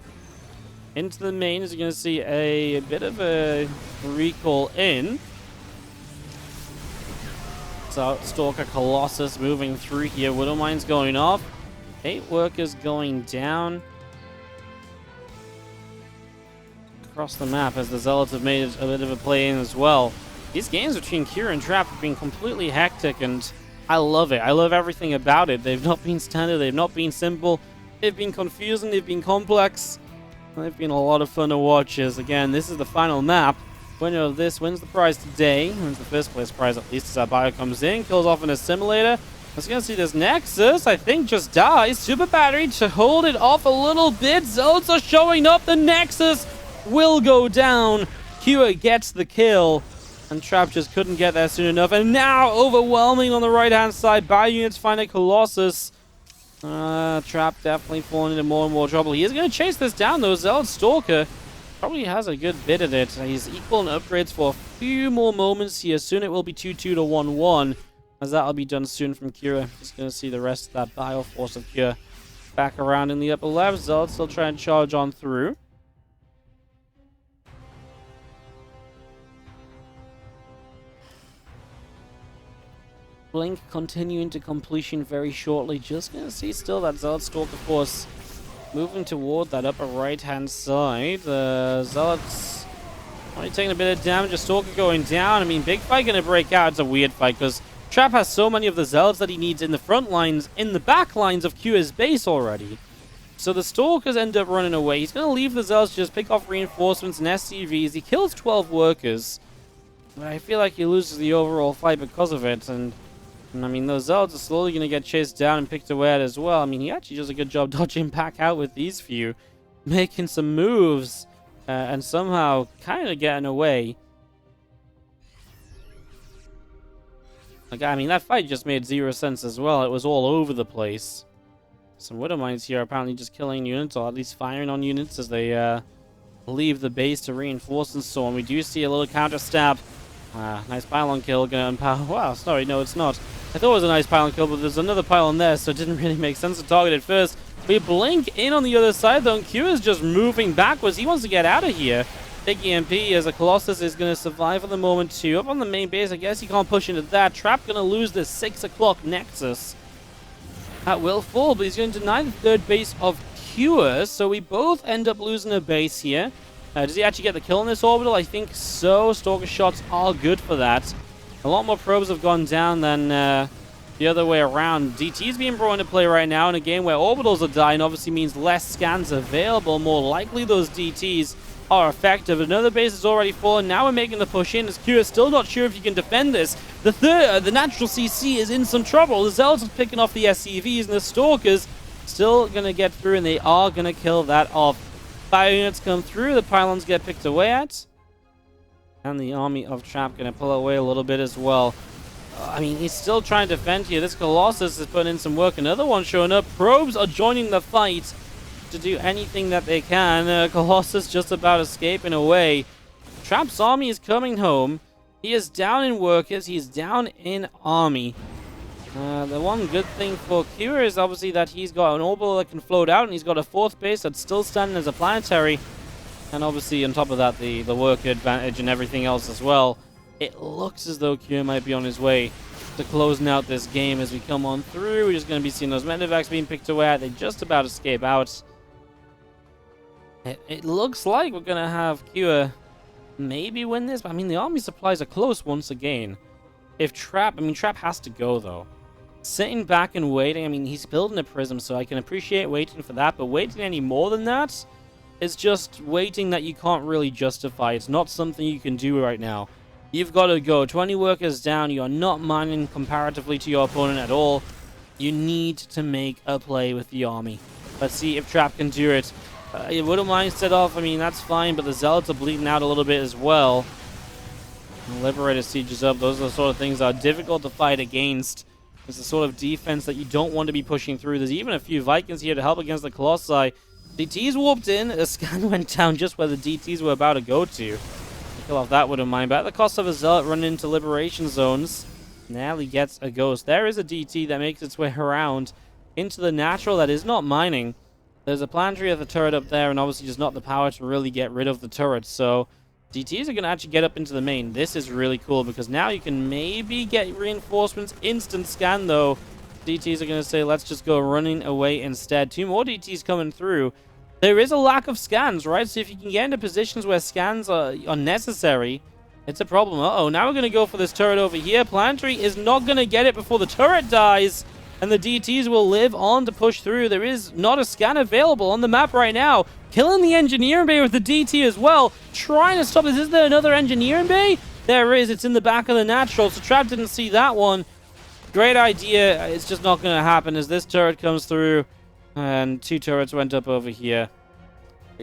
Into the main, as you're going to see a bit of a recall in. So, Stalker Colossus moving through here. Widow Mine's going off. 8 workers going down. Across the map, as the Zealots have made a bit of a play in as well. These games between Cure and Trap have been completely hectic, and I love it. I love everything about it. They've not been standard, they've not been simple. They've been confusing, they've been complex. They've been a lot of fun to watch, as again, this is the final map. Winner of this wins the prize today. Wins the first place prize, at least, as our Bio comes in. Kills off an Assimilator. Let's go see this Nexus, I think, just dies. Super Battery to hold it off a little bit. Zones are showing up. The Nexus will go down. Cure gets the kill. And Trap just couldn't get there soon enough. And now, overwhelming on the right-hand side. Bio units find a Colossus. Trap definitely falling into more and more trouble. He is going to chase this down, though. Zealot Stalker probably has a good bit at it. He's equal in upgrades for a few more moments here. Soon it will be 2-2 to 1-1, as that'll be done soon from Cure. Just going to see the rest of that Bio Force of Cure back around in the upper left. Zealot still trying to charge on through. Blink continuing to completion very shortly. Just going to see still that Zealot Stalker Force moving toward that upper right-hand side. Zealots only taking a bit of damage. A Stalker going down. I mean, big fight going to break out. It's a weird fight because Trap has so many of the Zealots that he needs in the front lines, in the back lines of Cure's base already. So the Stalkers end up running away. He's going to leave the Zealots to just pick off reinforcements and SCVs. He kills 12 workers. But I feel like he loses the overall fight because of it. And I mean, those Zealots are slowly going to get chased down and picked away at as well. I mean, he actually does a good job dodging back out with these few. Making some moves and somehow kind of getting away. Like, I mean, that fight just made 0 sense as well. It was all over the place. Some Widow Mines here are apparently just killing units, or at least firing on units as they leave the base to reinforce and so on. We do see a little counter stab. Nice pylon kill, gonna empower. Wow, sorry, no, it's not. I thought it was a nice pylon kill, but there's another pylon there, so it didn't really make sense to target it first. We blink in on the other side, though, and Q is just moving backwards. He wants to get out of here. Big EMP as a Colossus is going to survive for the moment, too. Up on the main base, I guess he can't push into that. Trap going to lose this 6 o'clock Nexus. That will fall, but he's going to deny the third base of Cure, so we both end up losing a base here. Does he actually get the kill in this orbital? I think so. Stalker shots are good for that. A lot more probes have gone down than the other way around. DT's being brought into play right now in a game where orbitals are dying. Obviously means less scans available. More likely those DTs are effective. Another base is already fallen. Now we're making the push in. As Q is still not sure if you can defend this. The natural CC is in some trouble. The Zealots are picking off the SCVs, and the Stalkers still going to get through, and they are going to kill that off. Bio units come through, the pylons get picked away at. And the army of Trap going to pull away a little bit as well. I mean, he's still trying to defend here. This Colossus is putting in some work. Another one showing up. Probes are joining the fight to do anything that they can. Colossus just about escaping away. Trap's army is coming home. He is down in workers. He's down in army. The one good thing for Cure is obviously that he's got an orbital that can float out, and he's got a 4th base that's still standing as a planetary. And obviously on top of that, the worker advantage and everything else as well. It looks as though Cure might be on his way to closing out this game as we come on through. We're just going to be seeing those medevacs being picked away at. They just about escape out. It looks like we're going to have Cure maybe win this, but I mean, the army supplies are close once again. If Trap, I mean, Trap has to go, though. Sitting back and waiting, I mean, he's building a prism, so I can appreciate waiting for that, but waiting any more than that is just waiting that you can't really justify. It's not something you can do right now. You've got to go. 20 workers down. You are not mining comparatively to your opponent at all. You need to make a play with the army. Let's see if Trap can do it. You wouldn't mind set off. I mean, that's fine, but the Zealots are bleeding out a little bit as well. The Liberator sieges up. Those are the sort of things that are difficult to fight against. It's the sort of defense that you don't want to be pushing through. There's even a few Vikings here to help against the Colossi. DTs warped in. A scan went down just where the DTs were about to go to. Kill off that, wouldn't mind. But at the cost of a Zealot running into Liberation Zones, Nally gets a ghost. There is a DT that makes its way around into the natural that is not mining. There's a planetary of the turret up there, and obviously just not the power to really get rid of the turret. So DTs are going to actually get up into the main. This is really cool because now you can maybe get reinforcements. Instant scan, though. DTs are going to say, let's just go running away instead. 2 more DTs coming through. There is a lack of scans, right? So if you can get into positions where scans are unnecessary, it's a problem. Uh-oh, now we're going to go for this turret over here. Planetary is not going to get it before the turret dies. And the DTs will live on to push through. There is not a scan available on the map right now. Killing the engineering bay with the DT as well. Trying to stop this. Is there another engineering bay? There is. It's in the back of the natural. So Trap didn't see that one. Great idea. It's just not going to happen as this turret comes through. And 2 turrets went up over here.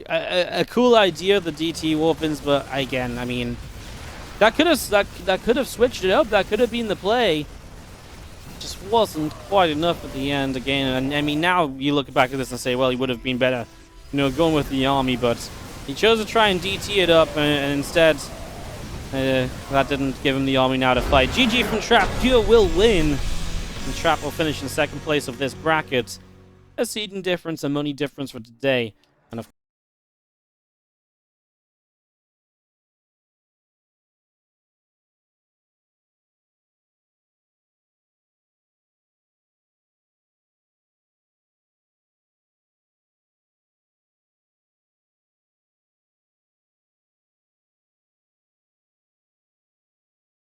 A cool idea, the DT warpins, but again, I mean, that could have switched it up. That could have been the play. Just wasn't quite enough at the end again. And I mean, now you look back at this and say, well, he would have been better, you know, going with the army, but he chose to try and DT it up, and instead, that didn't give him the army now to fight. GG from Trap. Pure will win, and Trap will finish in second place of this bracket. A seeding difference, a money difference for today.